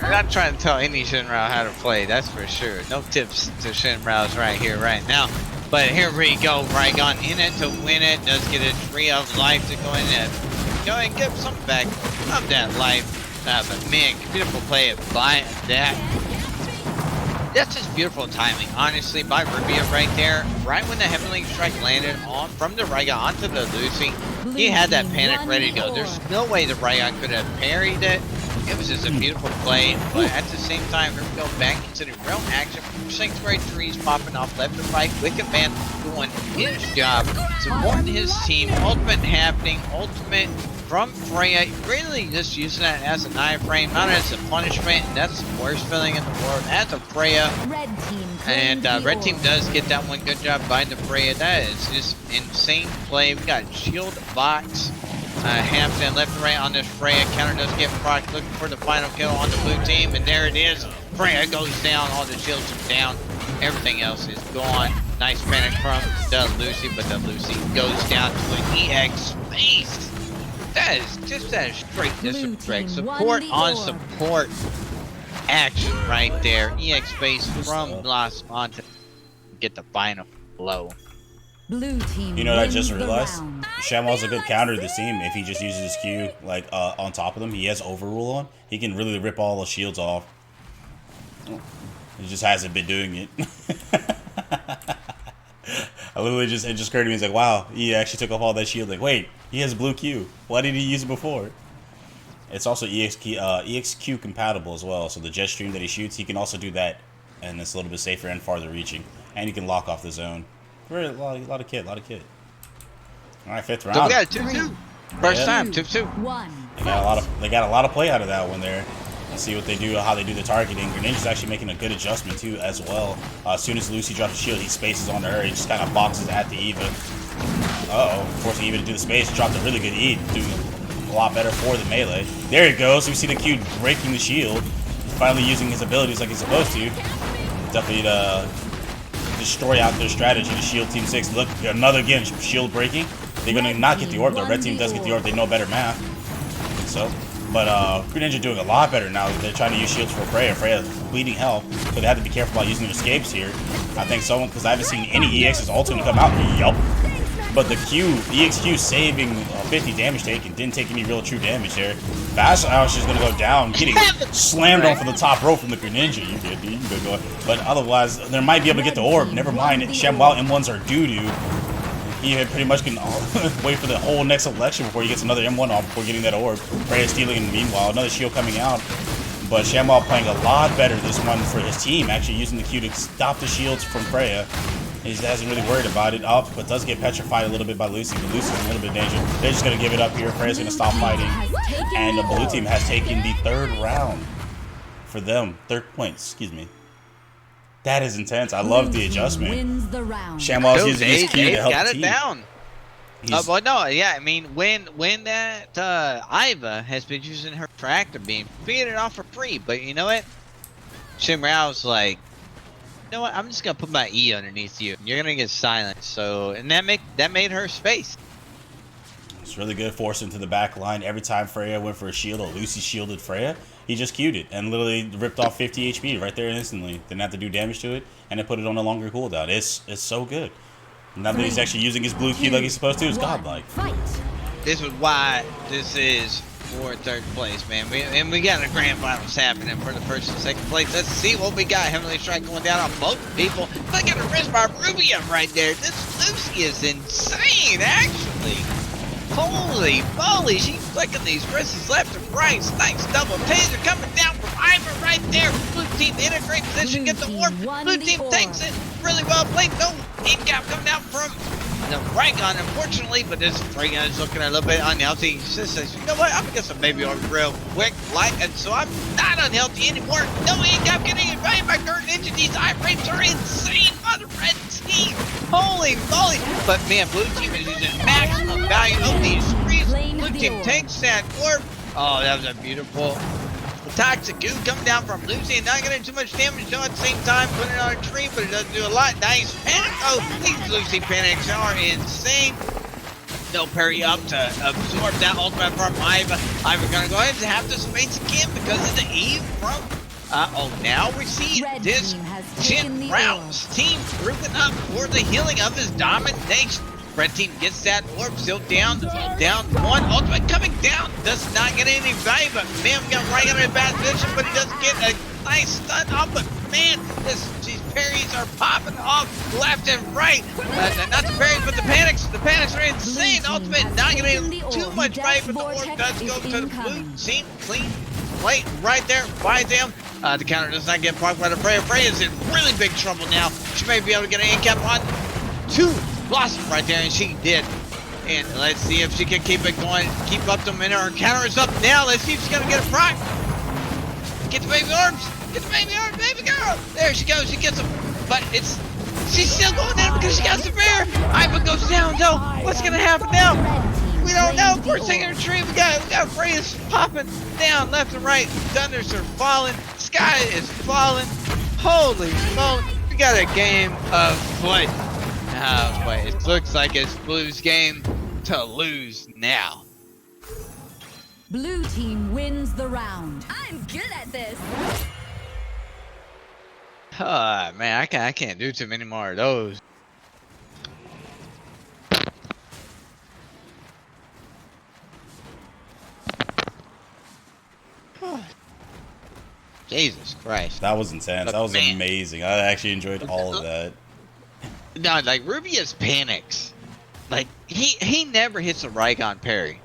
We're not trying to tell any Shinrao how to play, that's for sure. No tips to Shinrao's right here, right now. But here we go, Raygun in it to win it. Does get a tree of life to go in and go ahead and get some back of that life. But man, beautiful play by that. That's just beautiful timing, honestly, by Rubia right there. Right when the Heavenly Strike landed on from the Raygun onto the Lucy, he had that panic ready to go. There's no way the Raygun could have parried it. It was just a beautiful play, but at the same time, here we go back into the real action. Sanctuary trees popping off left and right. Wicked Man doing his job, supporting his team. Ultimate happening, ultimate from Freya, really just using that as an iframe, not as a punishment. That's the worst feeling in the world. As a Freya, Red team and red team does get that one. Good job by the Freya. That is just insane play. We got shield box. Hampton left and right on this Freya. Counter does get proc. Looking for the final kill on the blue team, and there it is. Freya goes down. All the shields are down. Everything else is gone. Nice panic from the Lucy, but the Lucy goes down to an EX space. That is just that straight disrespect. Support on support action right there. EX space from Los Montes. Get the final blow. Blue team. You know what I just realized? ShamWow's a good counter to this team if he just uses his Q like on top of them. He has overrule on. He can really rip all the shields off. He just hasn't been doing it. I literally just, it just occurred to me, it's like, wow, he actually took off all that shield. Like, wait, he has blue Q. Why did he use it before? It's also EXQ compatible as well. So the jet stream that he shoots, he can also do that. And it's a little bit safer and farther reaching. And he can lock off the zone. Very, a lot of kit. All right, fifth round. So we got a 2-2. First time, 2-2. They got a lot of play out of that one there. Let's see what they do, how they do the targeting. Greninja's actually making a good adjustment too, as well. As soon as Lucy drops the shield, he spaces onto her. He just kind of boxes at the Eva. Forcing Eva to do the space. Dropped a really good E, doing a lot better for the melee. There he goes. We see the Q breaking the shield. Finally using his abilities like he's supposed to. Definitely destroy out their strategy. The shield team 6. Look, another again shield breaking. They're gonna not get the orb. The red team does get the orb. They know better math. So. But Greninja doing a lot better now. They're trying to use shields for Freya. Freya's bleeding health, so they have to be careful about using their escapes here. I think someone, because I haven't seen any EX's ultimate come out. Yup. But the EXQ saving 50 damage taken, didn't take any real true damage there. Bash is going to go down, getting slammed off of the top row from the Greninja. You can go. But otherwise, they might be able to get the orb. Never mind, ShamWow M1s are doo-doo. he pretty much can wait for the whole next election before he gets another M1 off before getting that orb. Freya stealing in the meanwhile. Another shield coming out. But ShamWow playing a lot better this one for his team, actually using the Q to stop the shields from Freya. He hasn't really worried about it, but does get petrified a little bit by Lucy. But Lucy's in a little bit of danger. They're just going to give it up here. Freya's going to stop fighting. And the blue team has taken the third round for them. Third point, excuse me. That is intense. I love the adjustment. ShamWow's using his Q to help got the it team. down. Well, no, yeah, I mean, when that Iva has been using her tractor beam, feeding it off for free, but you know what? Shimrao's like, you know what? I'm just gonna put my E underneath you. You're gonna get silenced. So, and that made her space. It's really good, forced into the back line. Every time Freya went for a shield or Lucy shielded Freya, he just Q'd it and literally ripped off 50 HP right there instantly. Didn't have to do damage to it, and it put it on a longer cooldown. It's so good. Now that he's actually using his blue Q like he's supposed to, it's godlike. This is why this is for third place, man. We got a grand finals happening for the first and second place. Let's see what we got. Heavenly Strike going down on both people. Look at the wrist by Rubia right there. This Lucy is insane, actually. Holy moly, she's flicking these wrists left and right. Nice double taser coming down from Ivan right there. Blue team in a great position, get the warp. Blue team takes it. Really well played. No in-gap coming out from the right gun, unfortunately, but this right gun is looking a little bit unhealthy. She says, you know what, I'm gonna get some baby oil real quick, and so I'm not unhealthy anymore. No in-gap getting invited by Dirt Ninja. These eye frames are insane on the red team. Holy moly. But man, blue team is using maximum value of these screens. Blue team takes that orb. Oh, that was a beautiful toxic goo coming down from Lucy and not getting too much damage though at the same time, putting it on a tree, but it doesn't do a lot. Nice panic. Oh, these Lucy panics are insane. No parry up to absorb that ultimate from Iva. Iva gonna go ahead and have the space again because of the E from now we see this Jim Brown's team grouping up for the healing of his domination. Red team gets that orb still down one. Ultimate coming down. Does not get any value, but man, we got right in a bad position, but he doesn't get a nice stun off. But man, these parries are popping off left and right. Not the parries, but the panics. The panics are insane. Ultimate not getting too much value, but the orb does go to the blue team. Clean plate right there by them. The counter does not get blocked by the Freya. Freya is in really big trouble now. She may be able to get an in-cap on two. Blossom right there, and she did. And let's see if she can keep it going, keep up the minute. Her counter is up now. Let's see if she's gonna get a proc. Get the baby arms. Get the baby arms, baby girl. There she goes. She gets them, but she's still going down because she got the bear. Iva goes down though. What's gonna happen now? We don't know. We're taking a tree. We got Freya's popping down left and right. Thunders are falling. Sky is falling. Holy moly! We got a game of play. But it looks like it's Blue's game to lose now. Blue team wins the round. I'm good at this. Man, I can't do too many more of those. Jesus Christ. That was intense. That was amazing. I actually enjoyed all of that. No, like Rubius panics. Like he never hits a Raygon parry.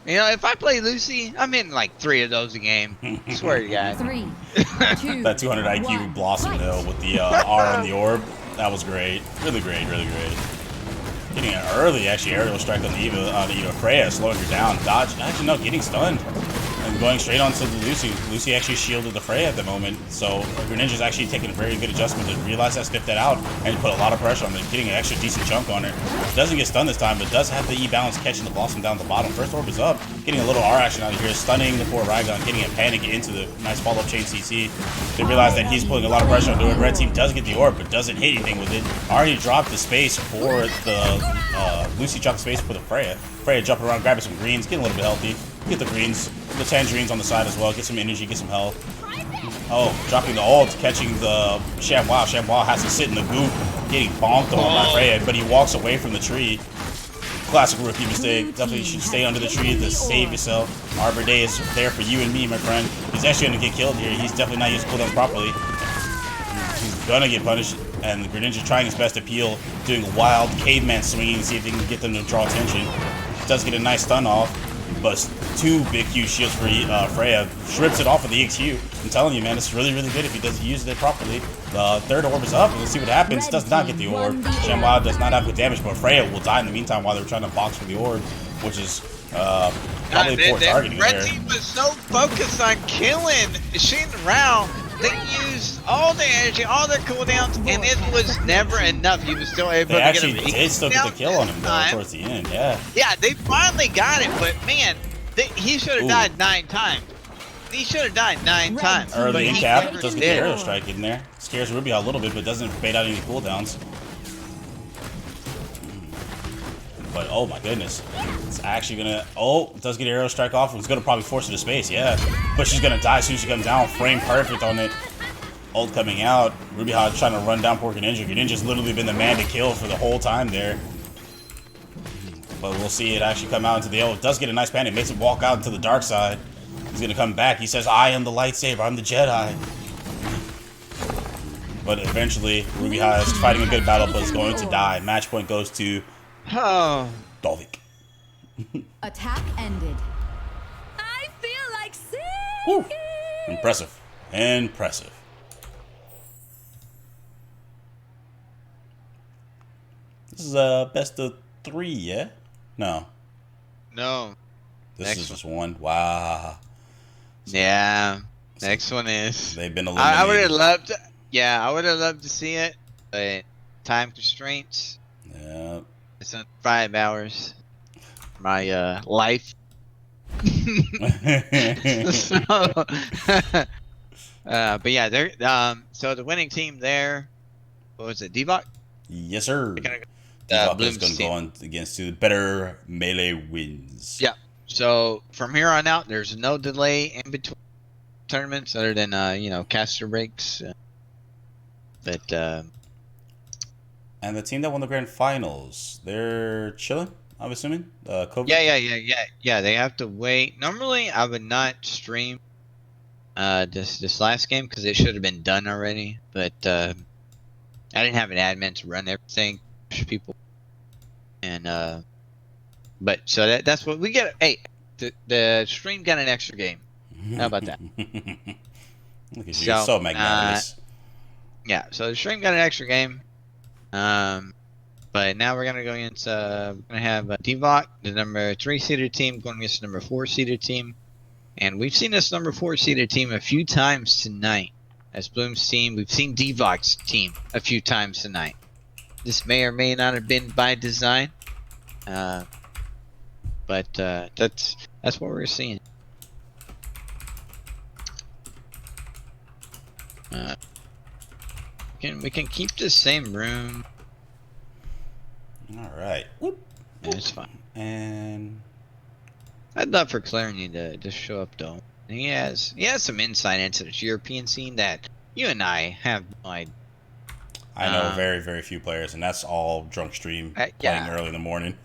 You know, if I play Lucy, I'm hitting like 3 of those a game. I swear to God. 3, 2, that 200 IQ 1, Blossom though with the R on the orb, that was great. Really great, really great. Getting an early actually aerial strike on the Eva Freya, slowing her down. Dodge, actually no, getting stunned. And going straight onto the Lucy. Lucy actually shielded the Freya at the moment, so Greninja's actually taking a very good adjustment to realize that, sniff that out, and put a lot of pressure on it, getting an extra decent chunk on her. Doesn't get stunned this time, but does have the E-balance catching the Blossom down at the bottom. First orb is up, getting a little R action out of here, stunning the poor Raygon, getting a panic into the nice follow-up chain CC. They realize that he's putting a lot of pressure onto it. Red team does get the orb, but doesn't hit anything with it. Already dropped the space for the Lucy dropped the space for the Freya. Freya jumping around, grabbing some greens, getting a little bit healthy. Get the greens, the tangerines on the side as well. Get some energy, get some health. Oh, dropping the ult, catching the ShamWow. ShamWow has to sit in the goop, getting bonked on by Freya, but he walks away from the tree. Classic rookie mistake. Definitely should stay under the tree to save yourself. Arbor Day is there for you and me, my friend. He's actually going to get killed here. He's definitely not using cooldowns properly. He's going to get punished. And the Greninja trying his best to peel, doing a wild caveman swinging, see if he can get them to draw attention. Does get a nice stun off, but 2 big huge shields for Freya. Strips it off with the EXQ. I'm telling you, man, it's really, really good if he does use it properly. The 3rd orb is up. Let's see what happens. Does not get the orb. ShamWow does not have good damage, but Freya will die in the meantime while they're trying to box for the orb, which is probably poor targeting Red there. team was so focused on killing Shin Rao. They used all their energy, all their cooldowns, and it was never enough. He was still able They to actually get a did still get the kill on him though towards the end, yeah. Yeah, they finally got it, but man, he should have died 9 times. He should have died 9 times. Early in he cap, never doesn't did. get the arrow strike in there. Scares Ruby out a little bit, but doesn't bait out any cooldowns. But oh my goodness, it's actually gonna. Oh, it does get arrow strike off. It's gonna probably force her to space, yeah. But she's gonna die as soon as she comes down. Frame perfect on it. Ult coming out. Ruby Hodge trying to run down poor Greninja. Greninja's literally been the man to kill for the whole time there. But we'll see it actually come out into the ult. It does get a nice panic. Makes it walk out into the dark side. He's gonna come back. He says, "I am the lightsaber. I'm the Jedi." But eventually, Ruby Hodge is fighting a good battle, but is going to die. Match point goes to Dolvik. Attack ended. I feel like Woo. singing. Impressive. Impressive. This is best of 3, yeah? No. No. This Next is just one. Wow. Yeah. Next one is. They've been eliminated. I would have loved. Yeah, I would have loved to see it, but time constraints. Yeah. It's on 5 hours. My life. So, but yeah, they're so the winning team there. What was it? Devok? Yes, sir. Bloom's is going to go on against 2 better melee wins. Yeah. So from here on out, there's no delay in between tournaments other than caster breaks. But and the team that won the grand finals, they're chilling, I'm assuming. COVID? yeah. They have to wait. Normally, I would not stream this last game because it should have been done already. But I didn't have an admin to run everything. People and but so that's what we get. Hey, the stream got an extra game. How about that? Look at you, so magnanimous. Yeah, so the stream got an extra game. But now we're gonna go against we're gonna have Devok, the number 3 seeded team, going against the number 4 seeded team. And we've seen this number 4 seeded team a few times tonight. As Bloom's team, we've seen Devok's team a few times tonight. This may or may not have been by design. But that's what we're seeing. We can keep the same room. All right. Yeah, it's fine. And I'd love for Clarity to just show up though. He has some insight into this European scene that you and I have no idea. I know very, very few players, and that's all drunk stream playing early in the morning.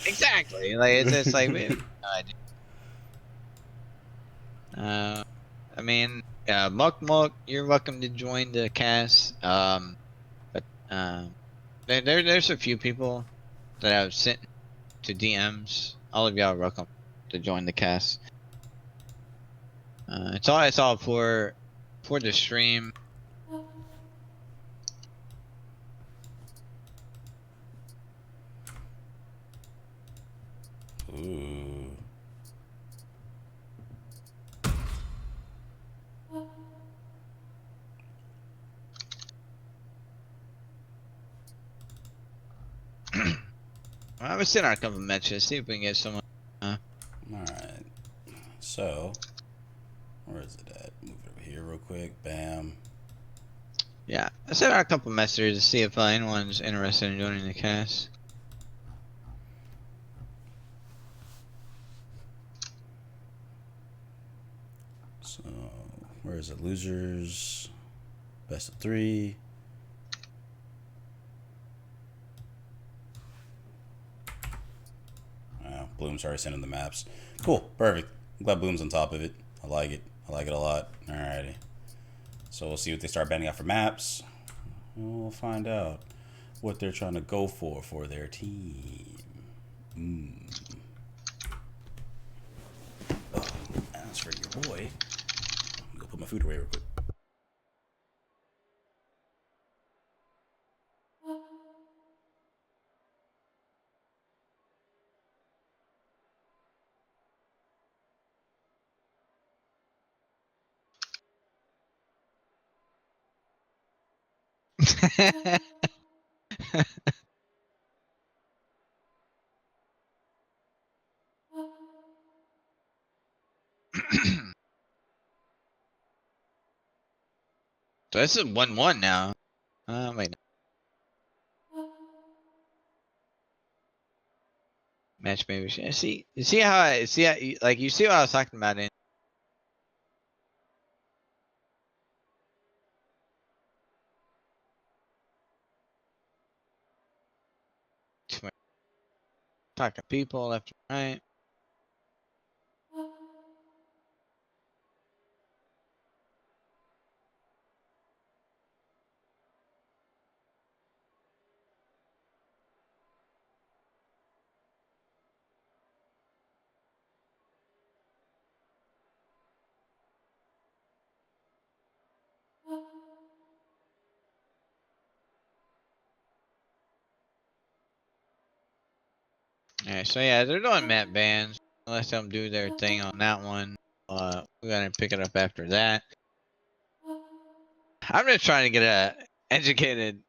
Exactly. Like it's like we have no idea. I mean, Muck, you're welcome to join the cast. But there's a few people that I've sent to DMs. All of y'all are welcome to join the cast. It's all for the stream. Ooh. I was sitting on a couple matches. See if we can get someone. All right. So, where is it at? Move it over here real quick. Bam. Yeah, I sent out a couple messages to see if anyone's interested in joining the cast. So, where is it? Losers. Best of 3. Bloom's already sending the maps. Cool, perfect. I'm glad Bloom's on top of it. I like it. I like it a lot. Alrighty. So we'll see what they start banning out for maps. We'll find out what they're trying to go for their team. Oh, as for your boy, I'm gonna put my food away real quick. So this is 1-1 now. Wait. Match maybe. See, you see how like you see what I was talking about in. Too much talking people left and right. Alright, so yeah, they're doing map bans. Unless them do their thing on that one. We're gonna pick it up after that. I'm just trying to get a educated.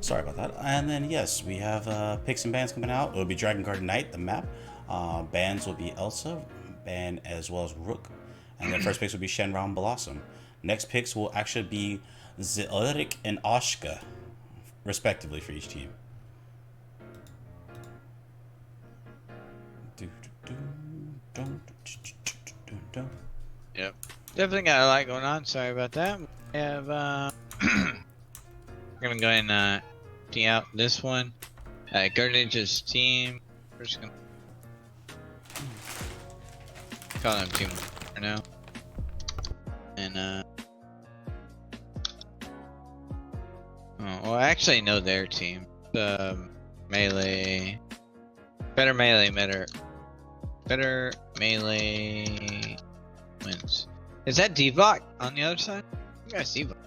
Sorry about that. And then yes, we have picks and bans coming out. It'll be Dragon Guard Knight, the map. Bans will be Elsa, ban as well as Rook. And then first picks will be Shenron Blossom. Next picks will actually be Zeorik and Oshka, respectively, for each team. Yep. Definitely got a lot going on. Sorry about that. We have we're gonna go ahead and see out this one. Gardage's team. We're just gonna call them team for now. And well, I actually know their team. Melee, better melee wins. Is that D-Block on the other side? You guys D-Block.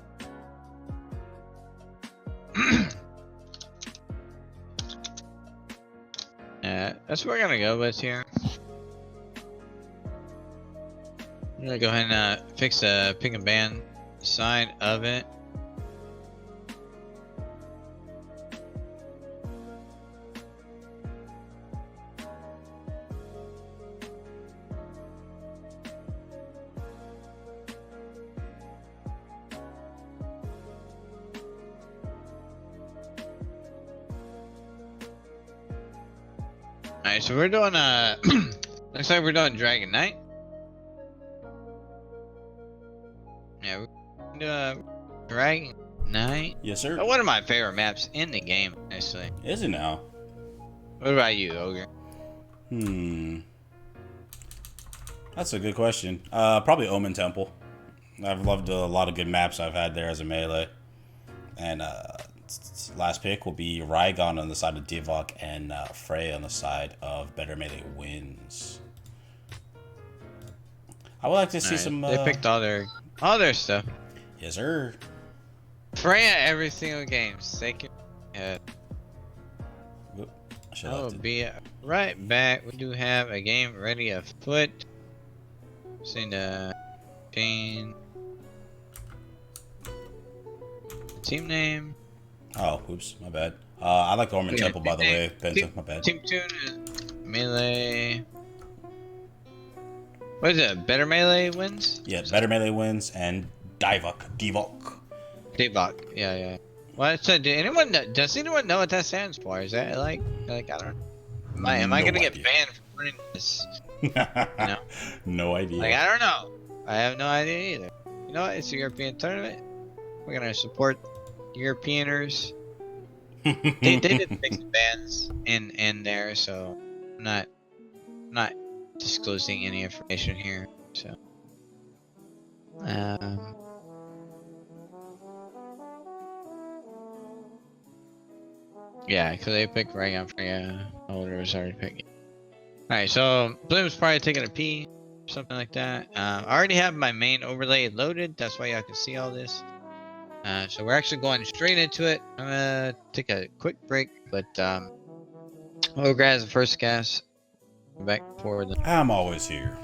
That's what we're gonna go with here. I'm gonna go ahead and fix the pick and ban side of it. Alright, so we're doing looks like we're doing Dragon Knight. Yeah, we're doing Dragon Knight. Yes, sir. One of my favorite maps in the game, actually. Is it now? What about you, Ogre? That's a good question. Probably Omen Temple. I've loved a lot of good maps I've had there as a melee. And last pick will be Rygon on the side of Divok and Freya on the side of Better Melee Wins. I would like to see some. They picked all their stuff. Yes, sir. Freya every single game. Second. Whoop. I'll be right back. We do have a game ready afoot. Seen the team name. Oh, oops, my bad. I like the Orman Temple, by the way. Penta, my bad. Team tune is melee. What is it? Better melee wins? Yeah, Better Melee Wins and Divok. Divok. Yeah. What? So, does anyone know what that stands for? Is that like I don't know. Am I gonna get banned for running this? No. No idea. Like, I don't know. I have no idea either. You know what? It's a European tournament. We're gonna support Europeaners. they did fix the bans in there, so I'm not disclosing any information here. So, yeah, because they picked Raygon for Older was already picking. Alright, so Bloom's probably taking a pee, something like that. I already have my main overlay loaded, that's why y'all can see all this. So we're actually going straight into it. I'm gonna take a quick break, but Ogre has the first cast. Back forward. I'm always here.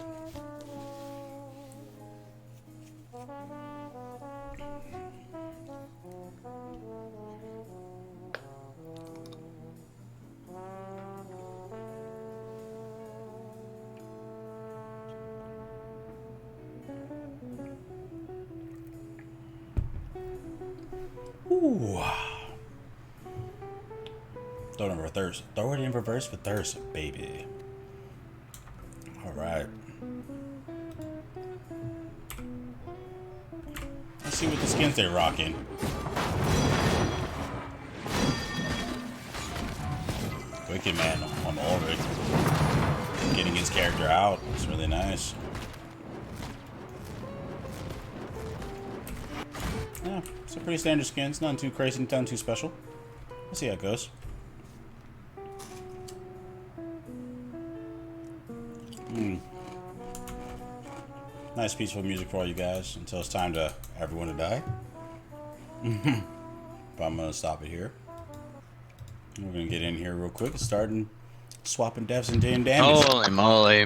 Ooh. Throw it in reverse for thirst, baby. Alright. Let's see what the skins they're rocking. Wicked Man on Ulrich. Getting his character out. It's really nice. Yeah, it's a pretty standard skin. It's nothing too crazy, nothing too special. Let's see how it goes. Nice peaceful music for all you guys until it's time to everyone to die. But I'm gonna stop it here. We're gonna get in here real quick, starting swapping deaths and doing damage. Holy moly!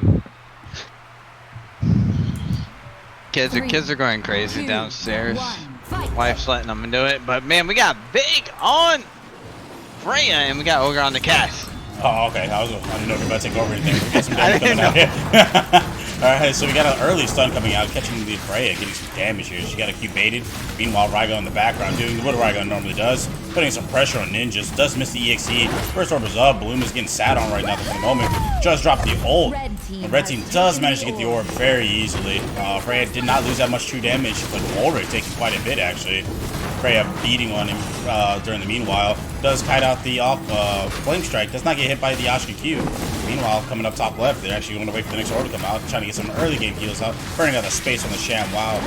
Kids are going crazy downstairs. Wife's letting them do it, but man, we got Big on Freya and we got Ogre on the cast. Oh, okay. I didn't know if you were about to take over anything. We got some damage coming out here. Alright, so we got an early stun coming out, catching the Freya, getting some damage here. She got a Q baited. Meanwhile, Rygon in the background doing what Rygon normally does, putting some pressure on ninjas. Does miss the EXE. First orb is up. Bloom is getting sat on right now for the moment. Just dropped the ult. The red team does manage to get the orb very easily. Freya did not lose that much true damage, but Ulrich taking quite a bit actually. Freya beating on him during the meanwhile. Does kite out the off flame strike. Does not get hit by the Ashka Q. Meanwhile, coming up top left, they're actually going to wait for the next orb to come out, trying to get some early game heals out, burning out the space on the Sham. Wow,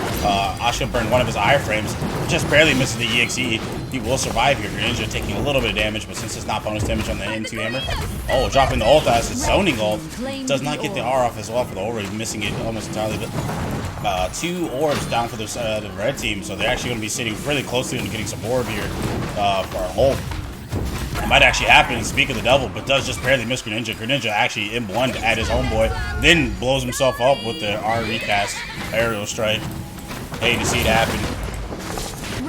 Ashka burned one of his iframes, just barely misses the EXE. He will survive here. Ninja taking a little bit of damage, but since it's not bonus damage on the N2 hammer, oh, dropping the ult as it's zoning ult. Does not get the R off as well for the Ulrich, missing it almost entirely. But 2 orbs down for the red team, so they're actually going to be sitting really closely and getting some orb here for our ult. It might actually happen, speak of the devil, but does just barely miss Greninja. Greninja actually M1 at his homeboy, then blows himself up with the R recast aerial strike. Hate to see it happen.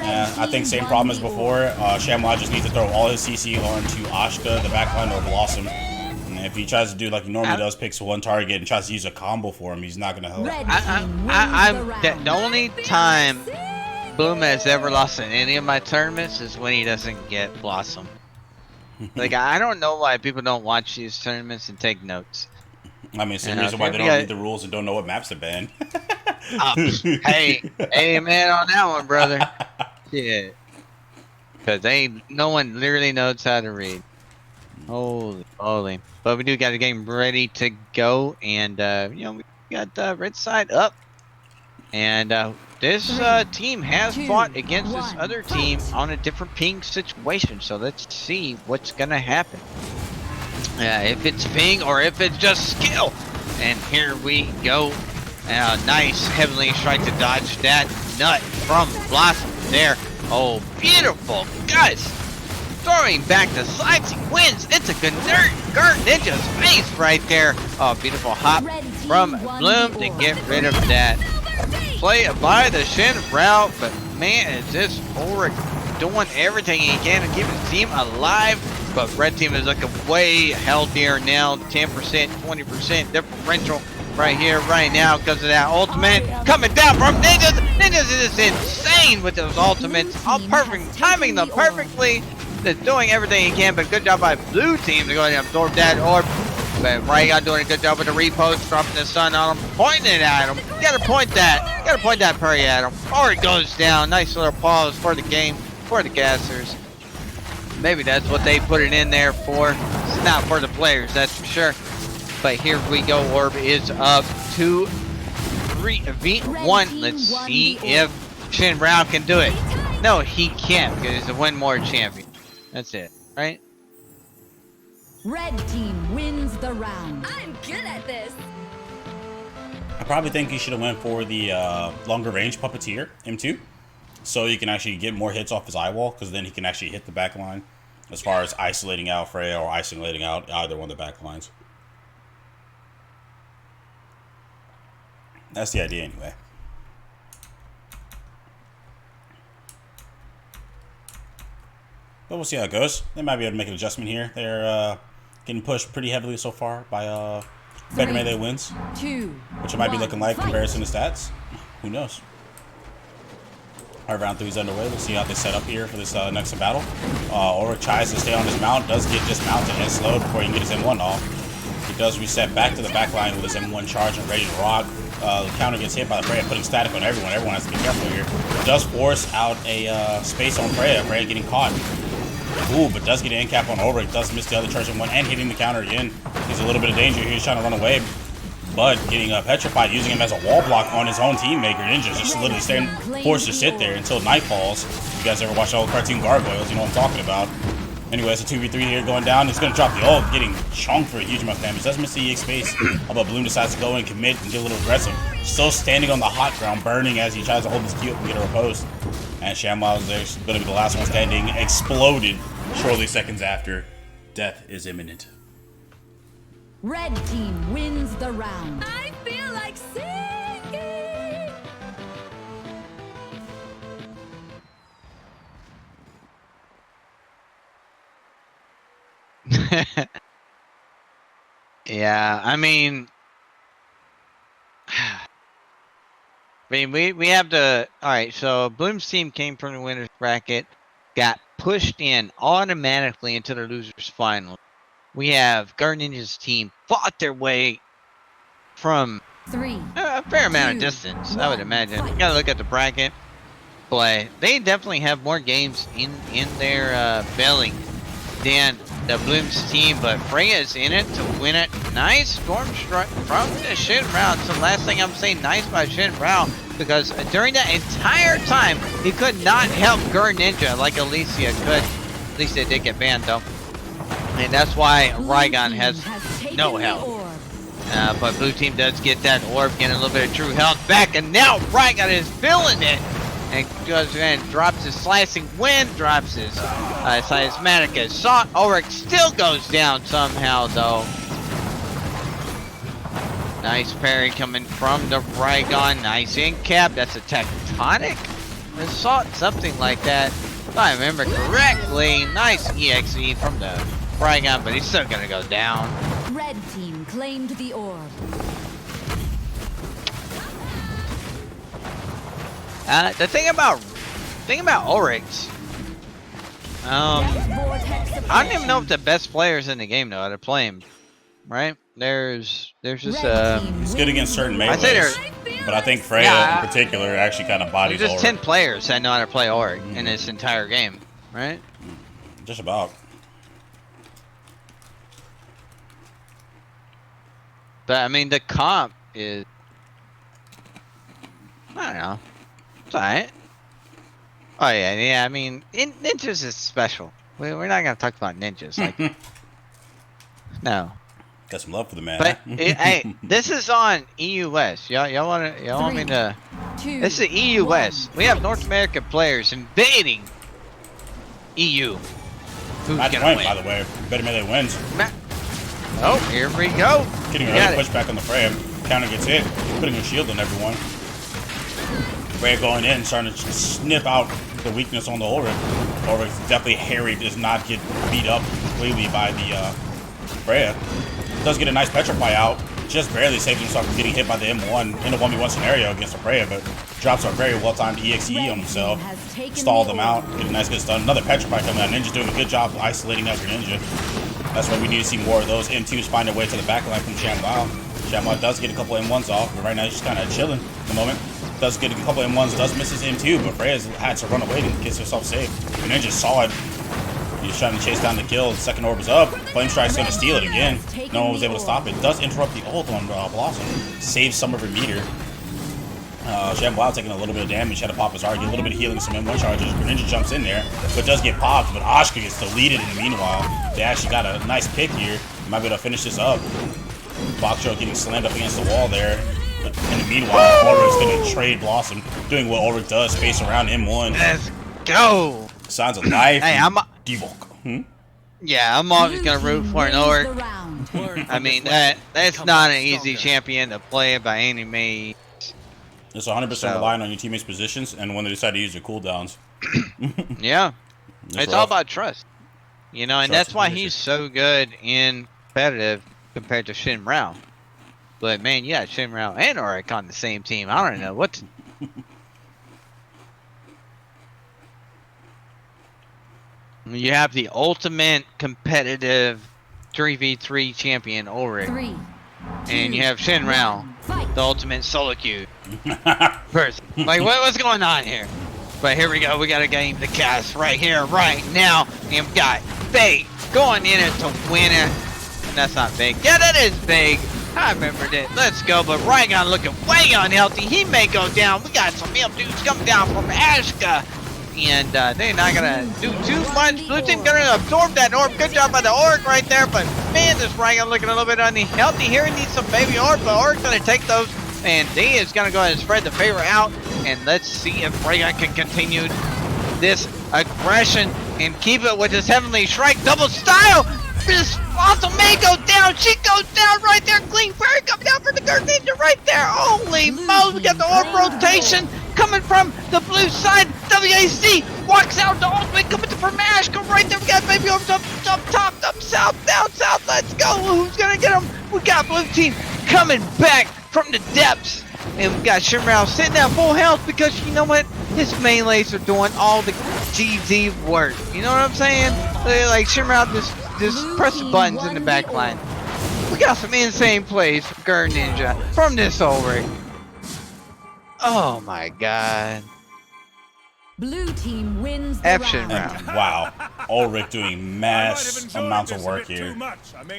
I think same problem as before. Shamla just needs to throw all his CC onto Ashka, the backline, or Blossom. And if he tries to do like he normally does, picks one target and tries to use a combo for him, he's not gonna help. The only time Boom has ever lost in any of my tournaments is when he doesn't get Blossom. Like, I don't know why people don't watch these tournaments and take notes. I mean, it's the reason why they don't read the rules and don't know what maps to ban. Hey, man, on that one, brother. Yeah. Because no one literally knows how to read. Holy moly. But we do got the game ready to go. And, you know, we got the red side up. And this team has fought against this other team on a different ping situation. So let's see what's going to happen. If it's ping or if it's just skill. And here we go. Nice heavenly strike to dodge that nut from Blossom there. Oh, beautiful. Guys, throwing back the sides, he wins. It's a Greninja's face right there. Oh, beautiful hop from Bloom to get rid of that. Play by the Shin route, but man, is this Ulrich doing everything he can to keep his team alive. But red team is looking way healthier now. 10%, 20% differential right here, right now, because of that ultimate coming down from Ninjas. Ninjas is insane with those ultimates. All perfect, timing them perfectly. Just doing everything he can, but good job by blue team to go ahead and absorb that orb. But Raygon doing a good job with the repost, dropping the sun on him, pointing it at him. You gotta point that parry at him. Or it goes down. Nice little pause for the game, for the casters. Maybe that's what they put it in there for. It's not for the players, that's for sure. But here we go. Orb is up 2-3v1. Let's see if Shin Rao can do it. No, he can't because he's a win more champion. That's it, right? Red team wins the round. I'm good at this. I probably think he should have went for the longer range puppeteer M2, so you can actually get more hits off his eye wall, because then he can actually hit the back line as far as isolating out Freya or isolating out either one of the back lines. That's the idea anyway. But we'll see how it goes. They might be able to make an adjustment here. They're getting pushed pretty heavily so far by better melee wins, which it might be looking like in comparison to stats. Who knows? Alright, round 3 is underway. Let's see how they set up here for this next battle. Ulrich tries to stay on his mount, does get dismounted and slowed before he can get his M1 off. He does reset back to the back line with his M1 charge and ready to rock. The counter gets hit by the Freya, putting static on everyone. Everyone has to be careful here. Does force out a space on Freya. Freya getting caught. Ooh, but does get an end cap on Ulrich. Does miss the other charge M1 and hitting the counter again. He's a little bit of danger here. He's trying to run away, but getting petrified, using him as a wall block on his own teammate. Greninja just literally staying forced to sit there until night falls. If you guys ever watch all the cartoon gargoyles, you know what I'm talking about. Anyways, a 2v3 here going down. He's going to drop the ult, getting chunked for a huge amount of damage. Does miss the EX space, but Bloom decides to go and commit and get a little aggressive. Still standing on the hot ground, burning as he tries to hold his Q up and get a riposte. And Shamwow is there, going to be the last one standing. Exploded shortly seconds after. Death is imminent. Red team wins the round. I feel like singing. Yeah, I mean, we have to. All right, so Bloom's team came from the winners bracket, got pushed in automatically into the losers final. We have Greninja's team fought their way from a fair amount of distance, I would imagine. You gotta look at the bracket, but they definitely have more games in their belly than the Bloom's team, but Freya's in it to win it. Nice storm strike from the Shin Rao. So last thing I'm saying, nice by Shin Rao, because during that entire time, he could not help Greninja like Alicia could. Alicia did get banned though. And that's why Raygon has no health. But blue team does get that orb, getting a little bit of true health back, and now Raygon is feeling it. and goes in, drops his slicing wind, drops his seismatic assault. Ulrich still goes down somehow though. Nice parry coming from the Rygon. Nice in cap. That's a tectonic assault, something like that. If I remember correctly, nice EXE from the Rygon, but he's still gonna go down. Red team claimed the orb. The thing about Ulrich's, I don't even know if the best players in the game know how to play him. Right? There's just He's good against certain melees, but I think Freya in particular actually kind of bodies there's just Ulrich. 10 players that know how to play Ulrich in this entire game, right? Just about. But I mean, the comp is, I don't know, it's alright. Oh yeah. I mean, ninjas is special. We're not gonna talk about ninjas, like, no. Got some love for the man. But hey, this is on EU West. Y'all want me to? This is EU West. We have North American players invading EU. Who's Match gonna point, win? by the way. Better melee wins. Oh, here we go. Getting We a got early it. push back on the Freya. Counter gets hit. Putting a shield on everyone. Freya going in, starting to snip out the weakness on the Ulrich. Ulrich definitely harried, does not get beat up completely by the Freya. Does get a nice Petrify out. Just barely saves himself from getting hit by the M1 in a 1v1 scenario against the Freya, but drops a very well-timed EXE on himself. Stalled him out. Get a nice good stun. Another Petrify coming out. Ninja's doing a good job of isolating that Ninja. That's why we need to see more of those M2s find their way to the back line from ShamWow. ShamWow does get a couple M1s off, but right now he's just kind of chilling at the moment. Does get a couple M1s, does miss his M2, but Freya's had to run away and gets herself saved. Ninja saw it. He was trying to chase down the kill. The second orb is up. Flame Strike's going to steal it again. No one was able to stop it. Does interrupt the ult on Blossom. Saves some of her meter. ShamWow taking a little bit of damage. Had to pop his R. Get a little bit of healing, some M1 charges. Ninja jumps in there, but does get popped. But Ashka gets deleted in the meanwhile. They actually got a nice pick here. Might be able to finish this up. Boxjo getting slammed up against the wall there. But in the meanwhile, Ulrich's going to trade Blossom. Doing what Ulrich does, space around M1. Let's go. Signs of life. Hey, Devok. Yeah, I'm always gonna root for an Ulrich. I mean, that's not an easy champion to play by any means. It's 100% relying on your teammates' positions and when they decide to use their cooldowns. Yeah, it's all about trust. You know, and Trust that's why and he's so good in competitive compared to Shin Rao. But man, yeah, Shin Rao and Ulrich on the same team. I don't know what to... You have the ultimate competitive 3v3 champion Ulrich, and you have Shin Rao, the ultimate solo queue person. Like, what's going on here? But here we go. We got a game to cast right here, right now. And we got Big going in it to win it. And that's not big. Yeah, that is big. I remembered it. Let's go. But Rygon looking way unhealthy. He may go down. We got some imp dudes coming down from Ashka. And they're not gonna do too much. Blue team gonna absorb that orb. Good job by the orc right there. But man, this Rygon looking a little bit unhealthy here. He needs some baby orb, but orc's gonna take those. And D is gonna go ahead and spread the favor out. And let's see if Rygon can continue this aggression and keep it with his heavenly strike. Double style. This also may go down. She goes down right there. Clean fairy come down for the Guard Ninja right there. Holy moly, we got the orb rotation coming from the blue side. WAC walks out the ultimate coming from Ashka right there. We got baby orbs up top, up south, down south. Let's go. Who's gonna get him? We got blue team coming back from the depths. And we got Shimrao sitting at full health because you know what? His melees are doing all the GZ work. You know what I'm saying? Like Shimrao just press the buttons in the back line. We got some insane plays from Guard Ninja from this Ulrich. Oh my god. Blue team wins the Action round. round. Wow. Ulrich doing mass amounts of work here.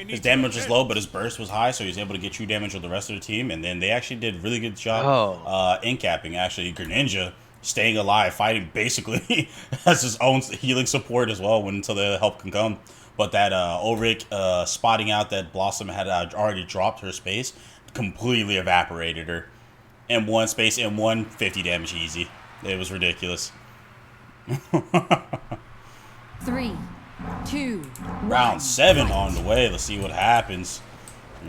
His damage was low, but his burst was high, so he was able to get true damage with the rest of the team. And then they actually did a really good job in capping. Actually, Greninja staying alive, fighting basically as his own healing support as well until the help can come. But that Ulrich spotting out that Blossom had already dropped her space completely evaporated her. M1 space, M1, 50 damage easy. It was ridiculous. 3, 2, Round 7 on the way. Let's see what happens.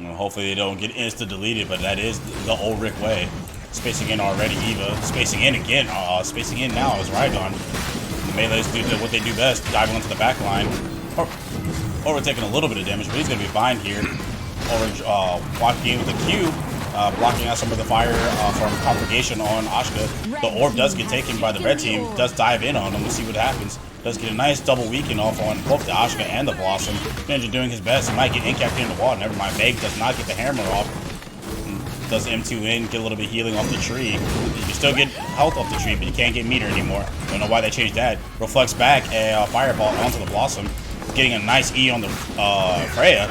Hopefully they don't get insta deleted, but that is the old Rick way. Spacing in already, Eva. Spacing in again. Spacing in now is Rydon. The Melees do what they do best, diving onto the back line. Orange taking a little bit of damage, but he's going to be fine here. Orange walking in with the Q, blocking out some of the fire from Conflagration on Ashka. The orb does get taken by the red team, does dive in on him. We'll see what happens. Does get a nice double weaken off on both the Ashka and the Blossom. Ninja doing his best. He might get incapped in the wall. Never mind. Vague does not get the hammer off. Does M2 in, get a little bit of healing off the tree. You can still get health off the tree, but you can't get meter anymore. Don't know why they changed that. Reflects back a fireball onto the Blossom. Getting a nice E on the Freya.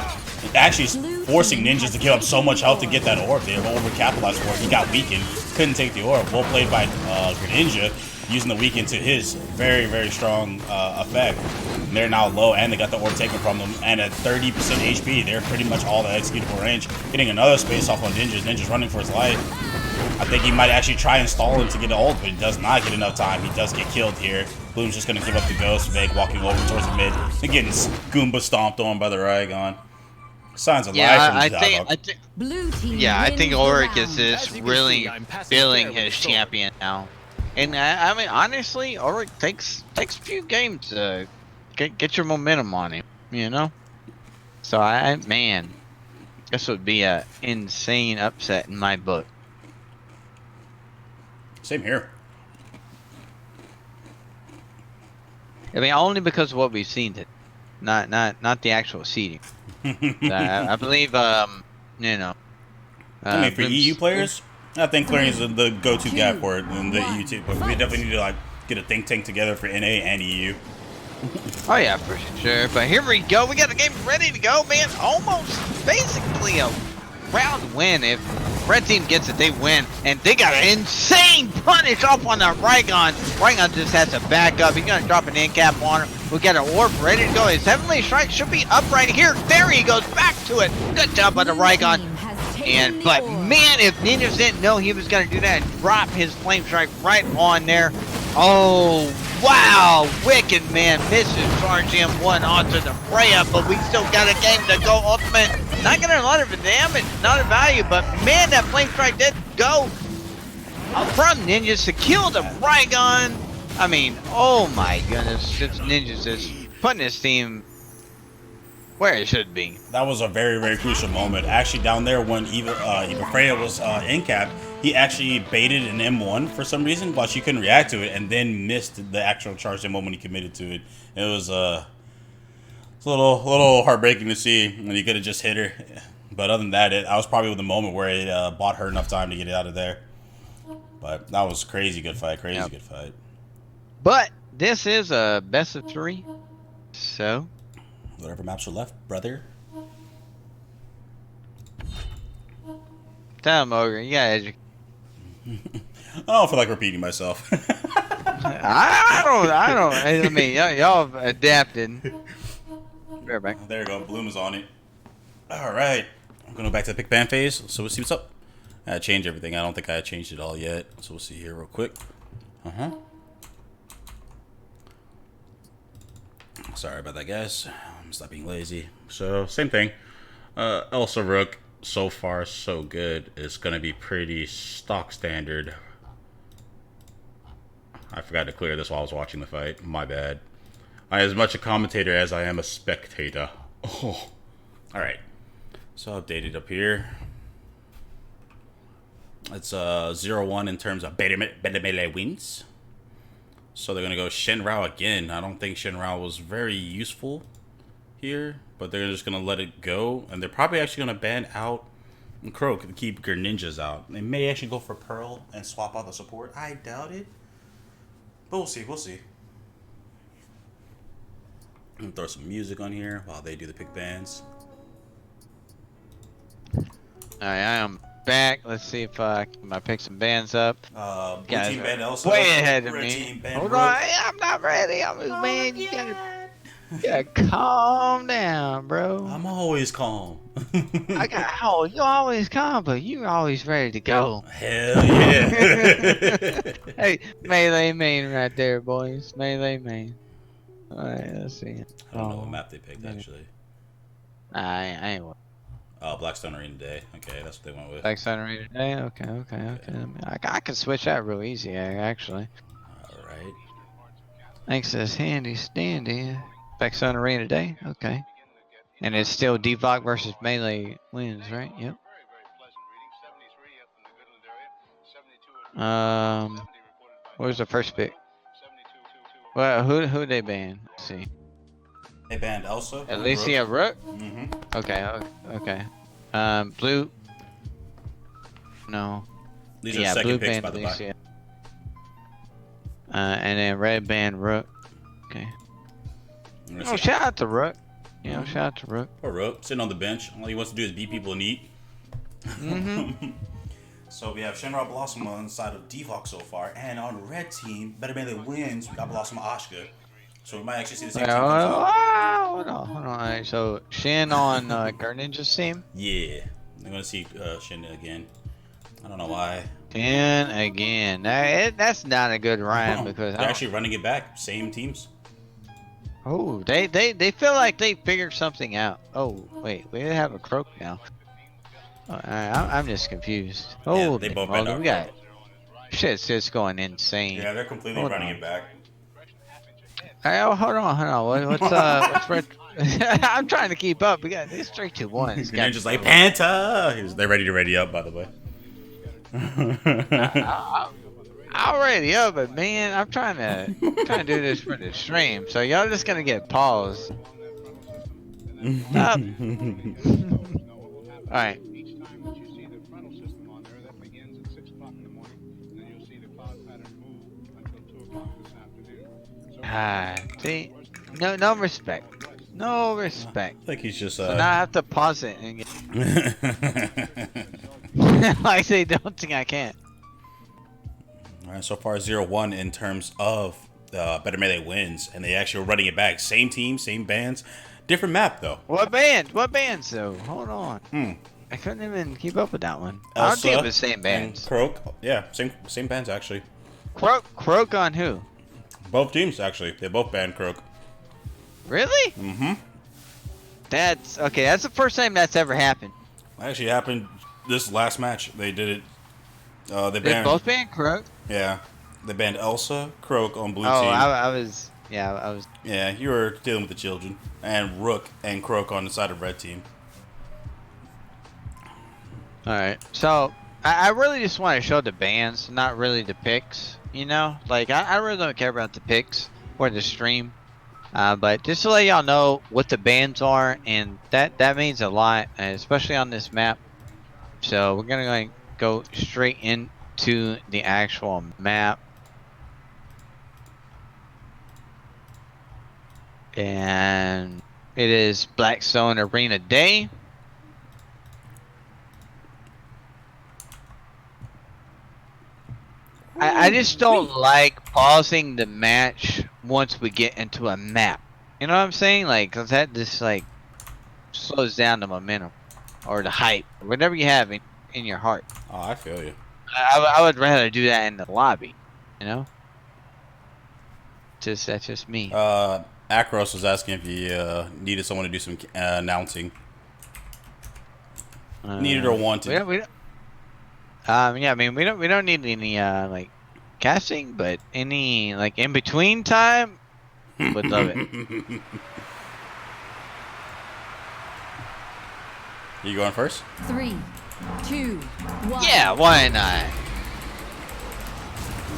Actually forcing ninjas to give up so much health to get that orb. They overcapitalized for it. He got weakened. Couldn't take the orb. Well played by Greninja, using the weaken to his very, very strong effect. And they're now low, and they got the orb taken from them. And at 30% HP, they're pretty much all the executable range. Getting another space off on Ninjas. Ninja's running for his life. I think he might actually try and stall him to get an ult, but he does not get enough time. He does get killed here. Bloom's just going to give up the ghost. Vague walking over towards the mid and getting Goomba stomped on by the Raygon. Signs of life from I think Blue team I think wins the Ulrich is round. just really feeling his champion now. And I mean, honestly, Ulrich takes a few games to get your momentum on him, you know? So, man, this would be a insane upset in my book. Same here. I mean, only because of what we've seen today, not the actual seeding. I believe, you know. I mean, for EU players, I think Clarion is the go-to guy for it in the EU too. But we definitely need to like get a think tank together for NA and EU. Oh yeah, for sure. But here we go. We got the game ready to go, man. Almost basically a round win. If red team gets it, they win. And they got an insane punish off on the Raygon. Raygon just has to back up. He's gonna drop an in cap on him. We got an orb ready to go. His Heavenly Strike should be up right here. There he goes, back to it. Good job by the Raygon. But man, if Ninjas didn't know he was gonna do that and drop his Flame Strike right on there. Oh wow, Wicked Man misses charge M1 onto the Freya, but we still got a game to go. Ultimate, not getting a lot of damage, not a value, but man, that Flame Strike did go from Ninjas to kill the Raygon. I mean, oh my goodness, this Ninjas is putting his team where it should be. That was a very, very crucial moment. Actually, down there when Eva Freya was in cap, he actually baited an M1 for some reason, but she couldn't react to it, and then missed the actual charge M1 when he committed to it. It was a little heartbreaking to see when he could have just hit her. But other than that, that was probably the moment where it bought her enough time to get it out of there. But that was crazy good fight, good fight. But this is a best of 3, so whatever maps are left, brother. Tell him, Ogre, you gotta educate. I don't feel like repeating myself. I don't. I mean, y'all have adapted. Bear back. There you go. Bloom is on it. All right. I'm going to go back to the pick ban phase. So we'll see what's up. I changed everything. I don't think I changed it all yet. So we'll see here real quick. Sorry about that, guys. I'm stop being lazy. So same thing. Elsa Rook. So far, so good. It's going to be pretty stock standard. I forgot to clear this while I was watching the fight. My bad. I am as much a commentator as I am a spectator. Oh. Alright. So updated up here. It's 0-1 in terms of better melee wins. So they're going to go Shenrao again. I don't think Shenrao was very useful here, but they're just going to let it go. And they're probably actually going to ban out Croak to keep Greninjas out. They may actually go for Pearl and swap out the support. I doubt it. But we'll see. We'll see. I'm going to throw some music on here while they do the pick bans. Alright, I am back. Let's see if I pick some bands up. Blue Guys team are banned Elsa. way ahead of Red me. team banned Hold Rook. on, I'm not ready. Man, you gotta. Yeah, calm down, bro. I'm always calm. I got oh, you always calm, but you always ready to go. Hell yeah. Hey, melee main right there, boys. Melee main. All right, let's see. I don't know what map they picked actually. I ain't. Oh, Blackstone Arena Day. Okay, that's what they went with. Like Sunray today? Okay. I can switch that real easy, actually. All right. Thanks to this handy standy. Back Sun Arena today? Okay. And it's still Devock versus Melee wins, right? Yep. Where's the first pick? Well, who they ban? Let's see. They banned Elsa. Alicia Rook? Mm-hmm. Okay. Blue. No. These are Yeah, second blue picks, band by the way. Alicia. And then red band Rook. Okay. Oh, shout out to Rook. You know, shout out to Rook. Poor Rook, sitting on the bench. All he wants to do is beat people and eat. So we have Shenron Blossom on the side of Devox so far, and on red team, Better Melee wins. We got Blossom Ashka. So we might actually see the same team comes out. Hold on. All right, so Shin on Greninja's team. Yeah, I'm gonna see Shin again. I don't know why. Shin again. That's not a good rhyme because they're actually running it back. Same teams. Oh, they feel like they figured something out. Oh wait, we have a croak now. I'm just confused. Oh, they both banned we got shit's just going insane. Yeah, they're completely running it back. Hey, oh, hold on. What's red? I'm trying to keep up. We got this 3-2-1. They're just like Penta. They're ready to ready up, by the way. I'm ready up, but man, I'm trying to do this for the stream. So y'all just gonna get paused. Stop. All right. See, no respect. No respect. I think he's just So now I have to pause it and get like they don't think I can. Alright, so far 0-1 in terms of Better Melee wins, and they actually are running it back. Same team, same bands, different map though. What band? What bands though? Hold on. I couldn't even keep up with that one. I don't think it was the same bands. Croak, yeah, same bands actually. Croak on who? Both teams actually. They both banned Croak. Really? Mm-hmm. That's okay. That's the first time that's ever happened. Actually happened this last match. They did it. They banned both banned Croak. Yeah, they banned Elsa, Croak on blue team. I was. Yeah, I was. Yeah, you were dealing with the children, and Rook and Croak on the side of red team. All right, so I really just want to show the bans, not really the picks. You know, like I really don't care about the picks or the stream, but just to let y'all know what the bans are, and that means a lot, especially on this map. So we're gonna go straight into the actual map, and it is Blackstone Arena Day. I just don't like pausing the match once we get into a map. You know what I'm saying? Like, cause that just like slows down the momentum or the hype, or whatever you have in your heart. Oh, I feel you. I would rather do that in the lobby. You know? That's just me. Akros was asking if you needed someone to do some announcing. Needed or wanted. We don't. Yeah, I mean we don't need any like casting, but any like in between time, would love it. You going first? 3, 2, 1. Yeah, why not?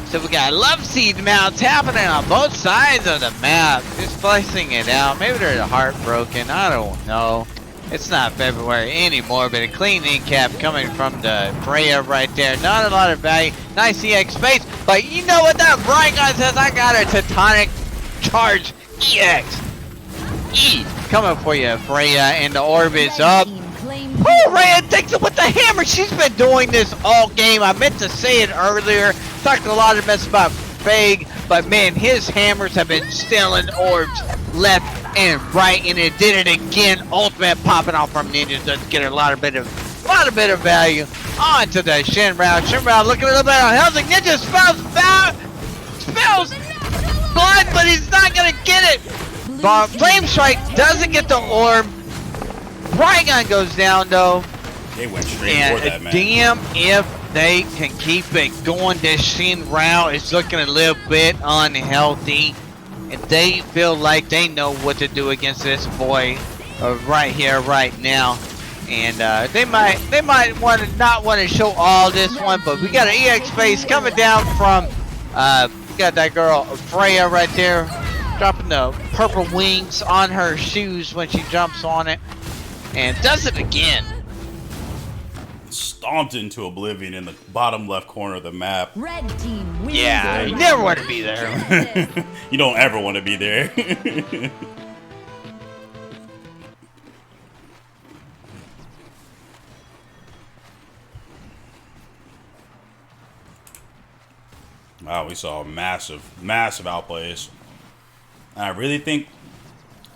So we got love seed mounts happening on both sides of the map, just slicing it out. Maybe they're heartbroken. I don't know. It's not February anymore, but a clean ink cap coming from the Freya right there. Not a lot of value. Nice EX space, but you know what that bright guy says? I got a Teutonic Charge EX. E coming for you, Freya, and the orbit's up. Oh, Freya takes it with the hammer. She's been doing this all game. I meant to say it earlier. Talked a lot of mess about Fag, but man, his hammers have been stealing orbs left, and right, and it did it again. Ultimate popping off from Ninja does get a lot of bit of value onto the Shinrao. Shinrao looking a little bit unhealthy. Ninja spells blood, but he's not gonna get it. But Flame Strike doesn't get the orb. Raygun goes down though. They went straight for that, man. Damn if they can keep it going. This Shinrao is looking a little bit unhealthy. And they feel like they know what to do against this boy right here, right now. And they might not want to show all this one, but we got an EX face coming down from we got that girl Freya right there, dropping the purple wings on her shoes when she jumps on it, and does it again. Stomped into oblivion in the bottom left corner of the map. Red team wins. Yeah, you never want to be there. You don't ever want to be there. Wow, we saw massive outplays. And I really think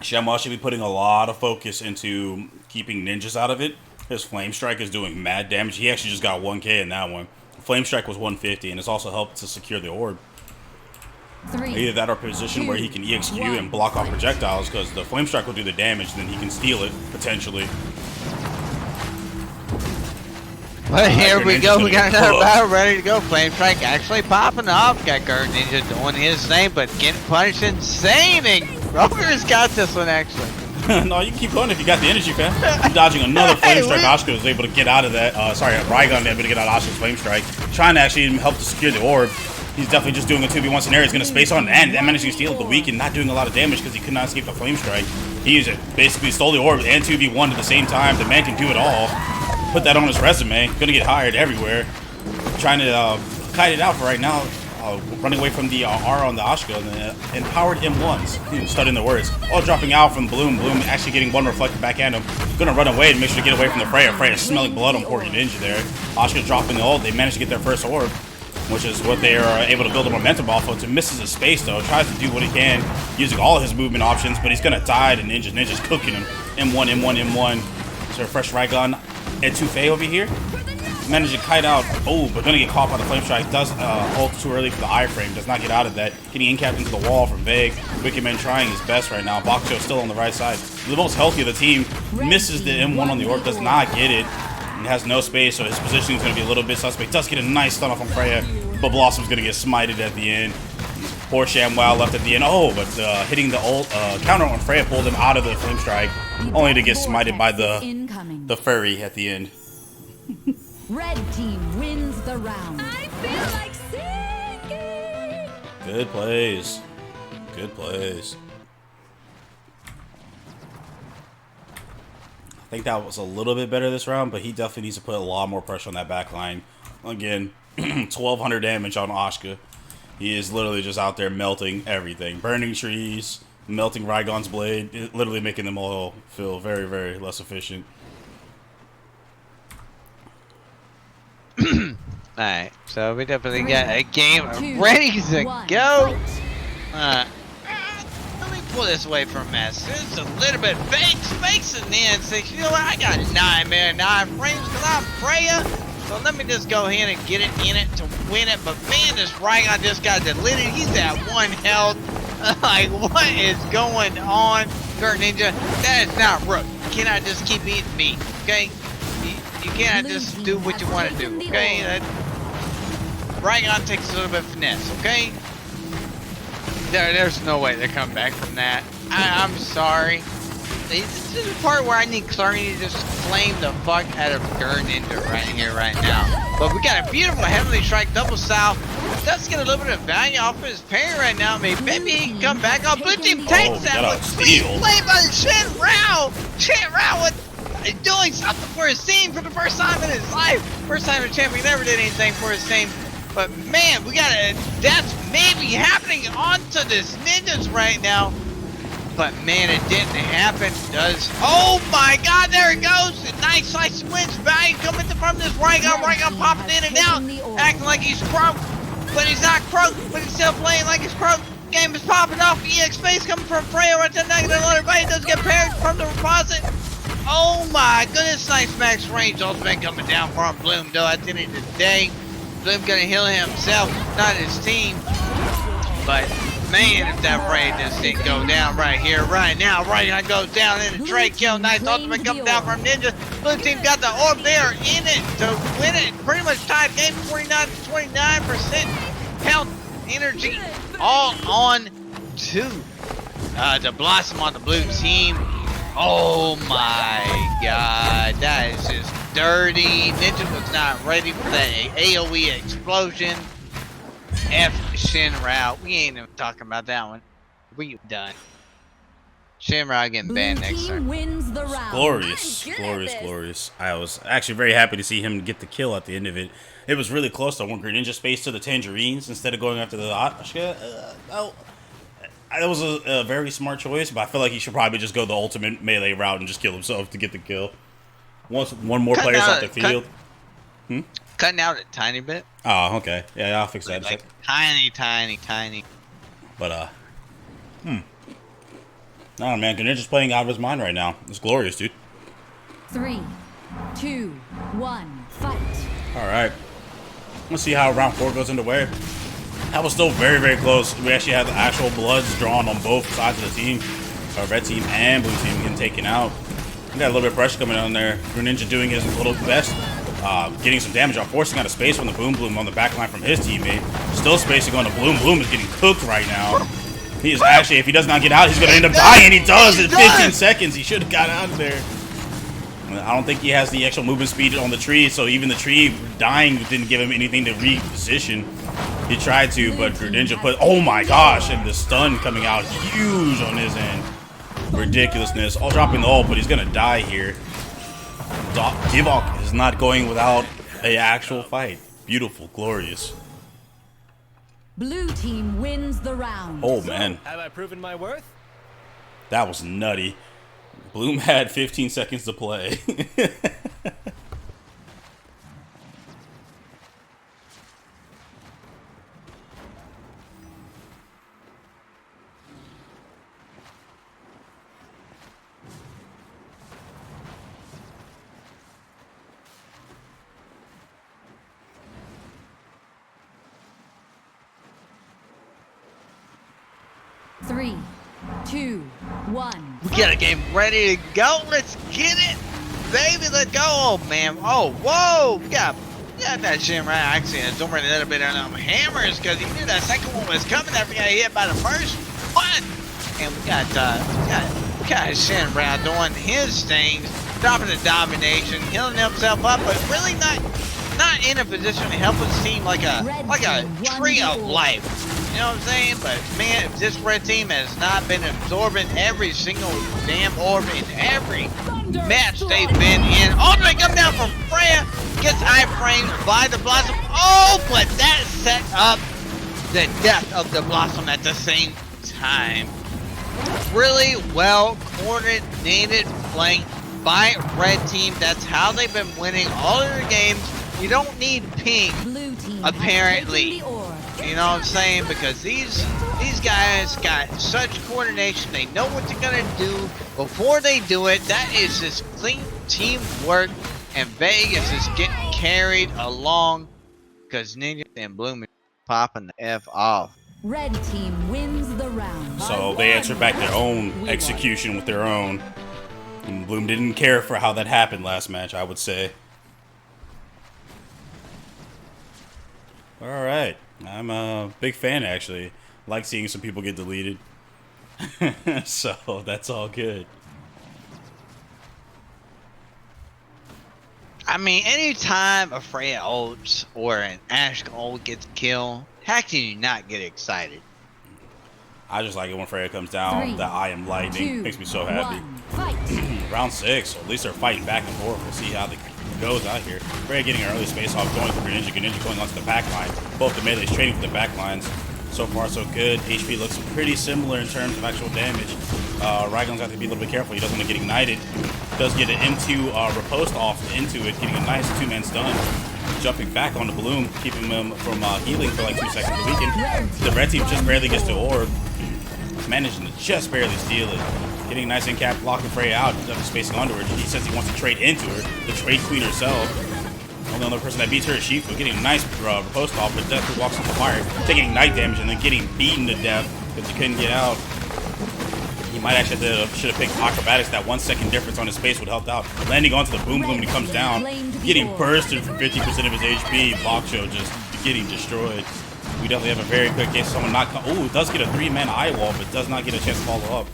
Shenhua should be putting a lot of focus into keeping ninjas out of it. His Flame Strike is doing mad damage. He actually just got 1k in that one. Flame Strike was 150, and it's also helped to secure the orb. Either that or position where he can EXQ and block off projectiles, because the Flame Strike will do the damage, and then he can steal it, potentially. But here we go, we got another battle ready to go. Flame Strike actually popping off. Got Gert Ninja doing his thing, but getting punished insane. And Grover's got this one actually. No, you can keep going if you got the energy, fam. I'm dodging another Flame Strike. Ashka was able to get out of that. Sorry, Raygun able to get out of Ashka's Flame Strike. Trying to actually help to secure the orb. He's definitely just doing a 2v1 scenario. He's going to space on and managing to steal the weak and not doing a lot of damage because he could not escape the Flame Strike. He basically stole the orb and 2v1 at the same time. The man can do it all. Put that on his resume. Gonna get hired everywhere. Trying to kite it out for right now. Running away from the R on the Ashka and the empowered M1s. Studying the words. All dropping out from Bloom. Bloom actually getting one reflected back at him. Gonna run away and make sure to get away from the Freya. Freya smelling blood on poor Ninja there. Ashka dropping the ult. They managed to get their first orb, which is what they are able to build a momentum off of. To misses his space though. Tries to do what he can using all his movement options, but he's gonna die to Ninja. Ninja's cooking him. M1, M1, M1. So fresh Raygun. And Tufei over here. Managed to kite out. Oh, but gonna get caught by the Flame Strike. Does ult too early for the iframe. Does not get out of that. Getting in-capped into the wall from Vague. Wicked Man trying his best right now. Bakcho still on the right side. The most healthy of the team. Misses the M1 on the orb. Does not get it. And has no space, so his positioning is going to be a little bit suspect. Does get a nice stun off on Freya. But Blossom's going to get smited at the end. Poor ShamWow left at the end. Oh, but hitting the ult counter on Freya pulled him out of the Flame Strike. Only to get smited by the fairy at the end. Red team wins the round. I feel like singing. Good plays. Good plays. I think that was a little bit better this round, but he definitely needs to put a lot more pressure on that back line. Again, 1,200 damage on Ashka. He is literally just out there melting everything. Burning trees, melting Raygon's blade, literally making them all feel very, very less efficient. Alright, so we definitely got a game ready to go. Let me pull this away from a mess. It's a little bit fakes and then says, you know what, I got 9 frames because I'm Freya. So let me just go ahead and get it in it to win it. But man, this Raygon just got deleted. He's at 1 health. Like, what is going on? Gert Ninja, that is not Rook. You cannot just keep eating meat, okay? You cannot just do what you want to do, okay? Raygon takes a little bit of finesse, okay? There's no way they're coming back from that. I'm sorry. This is the part where I need Clarity to just flame the fuck out of Gert Ninja right here, right now. But we got a beautiful Heavenly Strike double south. Does get a little bit of value off of his parry right now. Maybe he can come back on. Blue team takes that one. Sweet play by Shenhua. Shenhua doing something for his team for the first time in his life. First time a champion ever did anything for his team. But man, that's maybe happening onto this Ninjas right now. But man, it didn't happen. Oh my god, there it goes. Nice slice wins value coming from this Raygun. Raygun popping in and out. Acting like he's Croak. But he's not Croak. But he's still playing like he's Croak. Game is popping off. EX space coming from Freya right to negative alert. Right, does get parried from the reposit. Oh my goodness, nice max range ultimate coming down from Bloom though at the end of the day. Bloom gonna heal himself, not his team. But man, if that Freya just didn't go down right here, right now, right now goes down in the Drake kill. Nice ultimate coming down from Ninja. Blue team got the orb there in it to win it. Pretty much tied game 49 to 29% health, energy, all on to the Blossom on the blue team. Oh my god, that is just dirty. Ninja was not ready for that AoE explosion. F Shinrao. We ain't even talking about that one. We done. Shinrao getting banned next turn. Wins the round. Glorious, glorious, glorious. I was actually very happy to see him get the kill at the end of it. It was really close. I went Greninja space to the Tangerines instead of going after the Ashka. That was a very smart choice, but I feel like he should probably just go the ultimate melee route and just kill himself to get the kill. Once one more player's off the field. Cutting out a tiny bit. Oh, okay. Yeah, I'll fix that. Like tiny. But, no, man, Greninja's playing out of his mind right now. It's glorious, dude. 3, 2, 1, fight. Alright. Let's see how round 4 goes underway. That was still very, very close. We actually had the actual bloods drawn on both sides of the team. Red team and blue team getting taken out. We got a little bit of pressure coming on there. Greninja doing his little best. Getting some damage off, forcing out a space from the Boom Bloom on the back line from his teammate. Still spacing on the Bloom. Bloom is getting cooked right now. He is actually, if he does not get out, he's going to end up dying, and he does in 15 seconds. He should have got out of there. I don't think he has the actual movement speed on the tree, so even the tree dying didn't give him anything to reposition. He tried to, but Greninja put, oh my gosh, and the stun coming out huge on his end. Ridiculousness. All dropping the ult, but he's going to die here. Givok is not going without an actual fight. Beautiful, glorious. Blue team wins the round. Oh man, Have I proven my worth? that was nutty. Bloom had 15 seconds to play. Three, 2, 1. We got a game ready to go. Let's get it, baby. Let's go. Oh man. Oh whoa. We got that Shinrao actually zooming a little bit on them hammers because he knew that second one was coming after he got hit by the first one. And we got Shinrao doing his things, dropping the domination, healing himself up, but really not in a position to help his team like a tree of life. You know what I'm saying? But man, if this red team has not been absorbing every single damn orb in every match they've been in. Oh, they come down from Freya, gets iframed by the Blossom. Oh, but that set up the death of the Blossom at the same time. Really well coordinated flank by red team. That's how they've been winning all of their games. You don't need ping, Blue team apparently. You know what I'm saying? Because these guys got such coordination. They know what they're gonna do before they do it. That is just clean teamwork, and Vegas is getting carried along because Ninja and Bloom is popping the F off. Red team wins the round. So they answered back their own execution with their own. And Bloom didn't care for how that happened last match, I would say. Alright. I'm a big fan, actually. Like seeing some people get deleted. So, that's all good. I mean, anytime a Freya ult or an Ashka ult gets killed, how can you not get excited? I just like it when Freya comes down. 3, The I am lightning 2, makes me so happy. 1, fight. Round 6, so at least they're fighting back and forth. We'll see how it goes out here. Freya getting an early space off, going for Greninja. Greninja going onto the back line. Both the melees trading for the back lines. So far, so good. HP looks pretty similar in terms of actual damage. Raigon's have to be a little bit careful. He doesn't want to get ignited. Does get it into riposte off into it, getting a nice 2-man stun. jumping back on the Bloom, keeping him from healing for like 2 seconds of the weekend. The red team just barely gets the orb, managing to just barely steal it. Getting a nice in cap, blocking Freya out, spacing onto her. He says he wants to trade into her, the trade queen herself. Only other person that beats her is Shifu, getting a nice post off, but Deathloop walks into fire, taking ignite damage and then getting beaten to death because he couldn't get out. He might actually should have picked acrobatics. That 1 second difference on his space would have helped out. Landing onto the boom when he comes down, getting bursted for 50% of his HP. Baksho just getting destroyed. We definitely have a very quick case. Someone not. Oh, it does get a 3-man eye wall, but does not get a chance to follow up.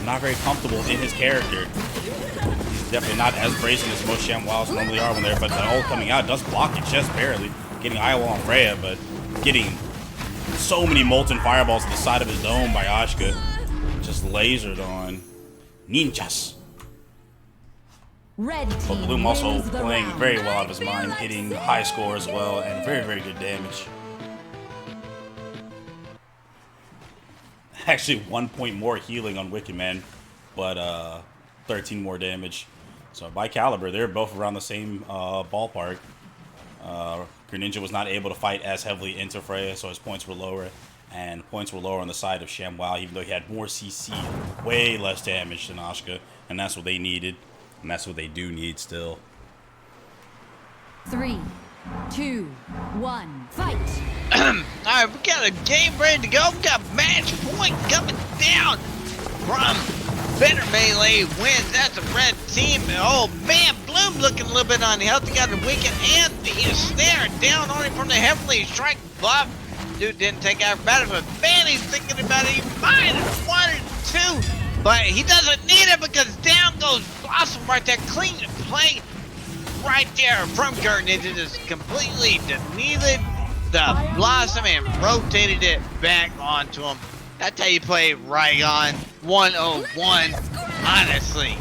Not very comfortable in his character. He's definitely not as brazen as most ShamWows normally are when they're. But the ult coming out does block it just barely. Getting eye wall on Freya, but getting so many molten fireballs to the side of his dome by Ashka. Just lasered on ninjas. Red team But Bloom also wins the playing round. very well out of his mind, getting high score as well, and very, very good damage. Actually, 1 point more healing on Wicked Man, but 13 more damage. So by caliber, they're both around the same ballpark. Greninja was not able to fight as heavily into Freya, so his points were lower. And points were lower on the side of ShamWow, even though he had more CC, way less damage than Ashka, and that's what they needed, and that's what they do need still. 3, 2, 1, fight! Alright, we got a game ready to go. We got match point coming down from Better Melee wins. That's a red team. Oh man, Bloom looking a little bit unhealthy. Got the Wicked and the snare down on him from the Heavenly Strike buff. Dude didn't take acrobatics, but man, he's thinking about it. He might have wanted to, but he doesn't need it because down goes Blossom right there. Clean play right there from Greninja. Just completely deleted the Blossom and rotated it back onto him. That's how you play Raygon 101, honestly.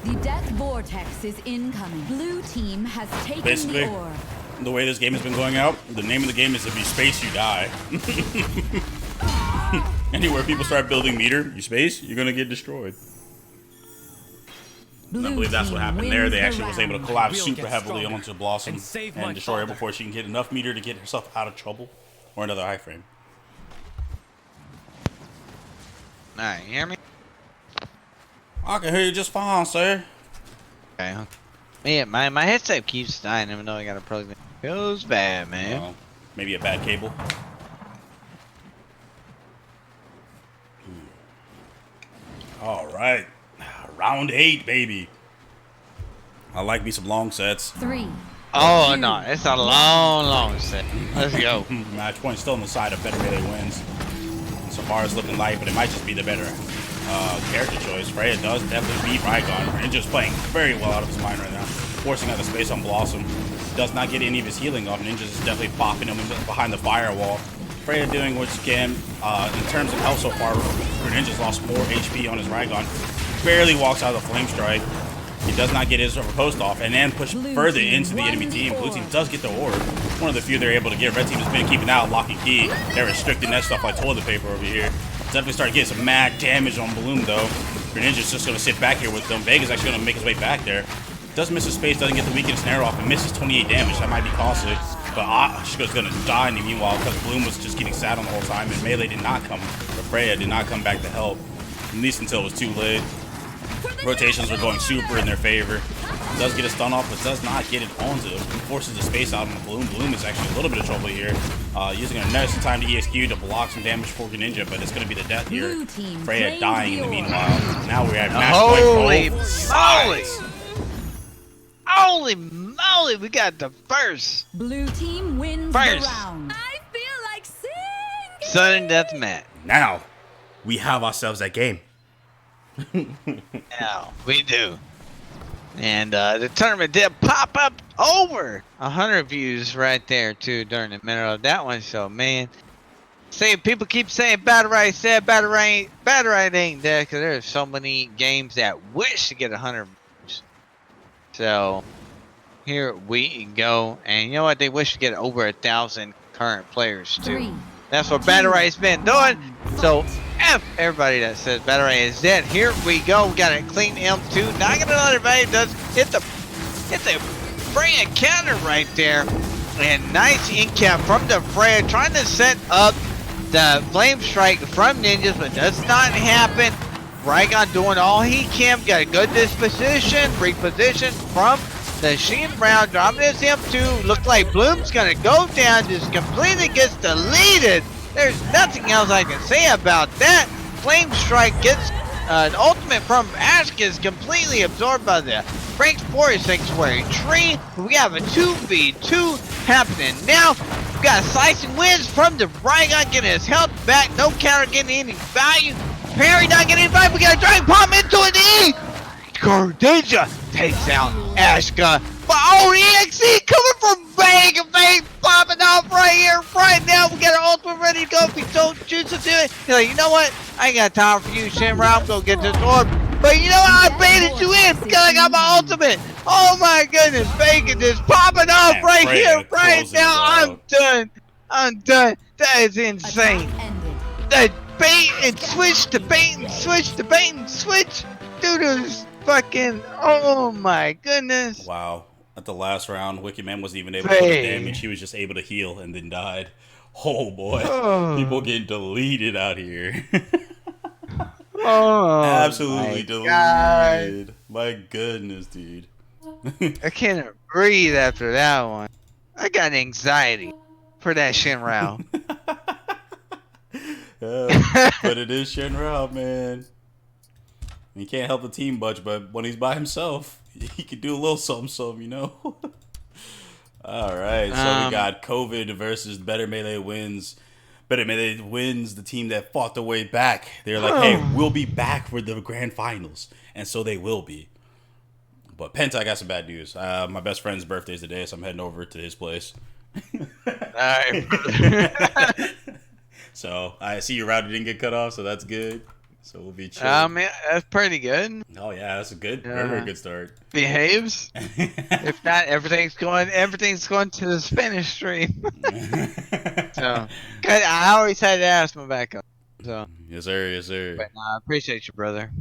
The death vortex is incoming. Blue team has taken Basically, the orb. the way this game has been going out, the name of the game is if you space, you die. Anywhere people start building meter, you space, you're gonna get destroyed. And I believe that's what happened there. They actually was able to collapse super heavily onto Blossom and destroy her before she can get enough meter to get herself out of trouble or another iframe. Alright, you hear me? I can hear you just fine, sir. Okay. Man, my headset keeps dying even though I got a plug in. Feels bad, man. Maybe a bad cable. All right, round 8, baby. I like me some long sets. 3. Oh no, it's a long set. Let's go. Match point still on the side of Better Melee wins. So far it's looking light, but it might just be the better character choice. Freya does definitely beat Raygon. Ninja's playing very well out of his mind right now, forcing out the space on Blossom. Does not get any of his healing off. Ninja's is definitely popping him behind the firewall. Freya doing what she can. In terms of health so far, Ninja's lost more HP on his Raygon. Barely walks out of the Flame Strike. He does not get his post off and then push further into the enemy team. Blue team does get the orb. One of the few they're able to get. Red team has been keeping out lock and key. They're restricting that stuff like toilet paper over here. Definitely start getting some mad damage on Bloom though. Greninja's just going to sit back here with them. Vega's actually going to make his way back there. Does miss his space, doesn't get the weakened snare off, and misses 28 damage. That might be costly. But Ashka's going to die in the meanwhile because Bloom was just getting sat on the whole time, and Melee did not come, or Freya did not come back to help, at least until it was too late. Rotations were going super in their favor. Does get a stun off, but does not get it onto him. Forces the space out on the Bloom. Bloom is actually a little bit of trouble here. Using a nice time to ESQ to block some damage for Greninja, but it's going to be the death here. Freya dying in the meanwhile. Now we're at match Holy point. moly! Holy moly! We got the first Blue team wins First. the round. I feel like singing. sudden death match. Now we have ourselves that game. Now we do. And the tournament did pop up over 100 views right there too during the middle of that one. So man, people keep saying Battle Right said Battle Right ain't there because there's so many games that wish to get 100 views. So here we go, and you know what? They wish to get over 1,000 current players too. 3. That's what Battle Right's been doing. So F everybody that says Batarang is dead. Here we go. We got a clean M2. Not gonna let everybody does hit the Freya counter right there. And nice in-cap from the Freya, trying to set up the Flame Strike from Ninjas, but does not happen. Rygon doing all he can, got a good disposition, reposition from the Shin Brown, dropping his M2. Look like Bloom's gonna go down, just completely gets deleted. There's nothing else I can say about that. Flame Strike gets an ultimate from Ash, is completely absorbed by the Frank's Forest Sanctuary tree. We have a 2v2 happening now. We got slicing winds from the Rygon, getting his health back. No counter getting any value. Parry not getting any value. We got a Dragon Palm into an E. Cordeja takes out Ashka. But EXE coming from Vague. Vague popping off right here, right now. We got our ultimate ready to go. If he don't choose to do it, he's like, you know what? I ain't got time for you, Shinra. I'm gonna get this orb. But you know what? I baited you in because I got my ultimate. Oh my goodness, Bacon is popping off right here, right now. I'm done. I'm done. That is insane. The bait and switch, the bait and switch, the bait and switch. Dude is fucking, oh my goodness. Wow. At the last round, Wicked Man wasn't even able to put the damage. He was just able to heal and then died. Oh boy. Oh. People getting deleted out here. Oh, absolutely deleted. God. My goodness, dude. I can't breathe after that one. I got anxiety for that Shinrao. But it is Shinrao, man. He can't help the team much, but when he's by himself, he can do a little something, you know? All right, so we got COVID versus Better Melee wins. Better Melee wins, the team that fought their way back. They're like, hey, we'll be back for the grand finals. And so they will be. But Penta, I got some bad news. My best friend's birthday is today, so I'm heading over to his place. All right. So I see your router didn't get cut off, so that's good. So we'll be chill. Man, that's pretty good. Oh yeah, that's a good, very good start. Behaves. If not, everything's going to the Spanish stream. So, I always had to ask my backup. So. Yes sir, yes sir. But I appreciate you, brother.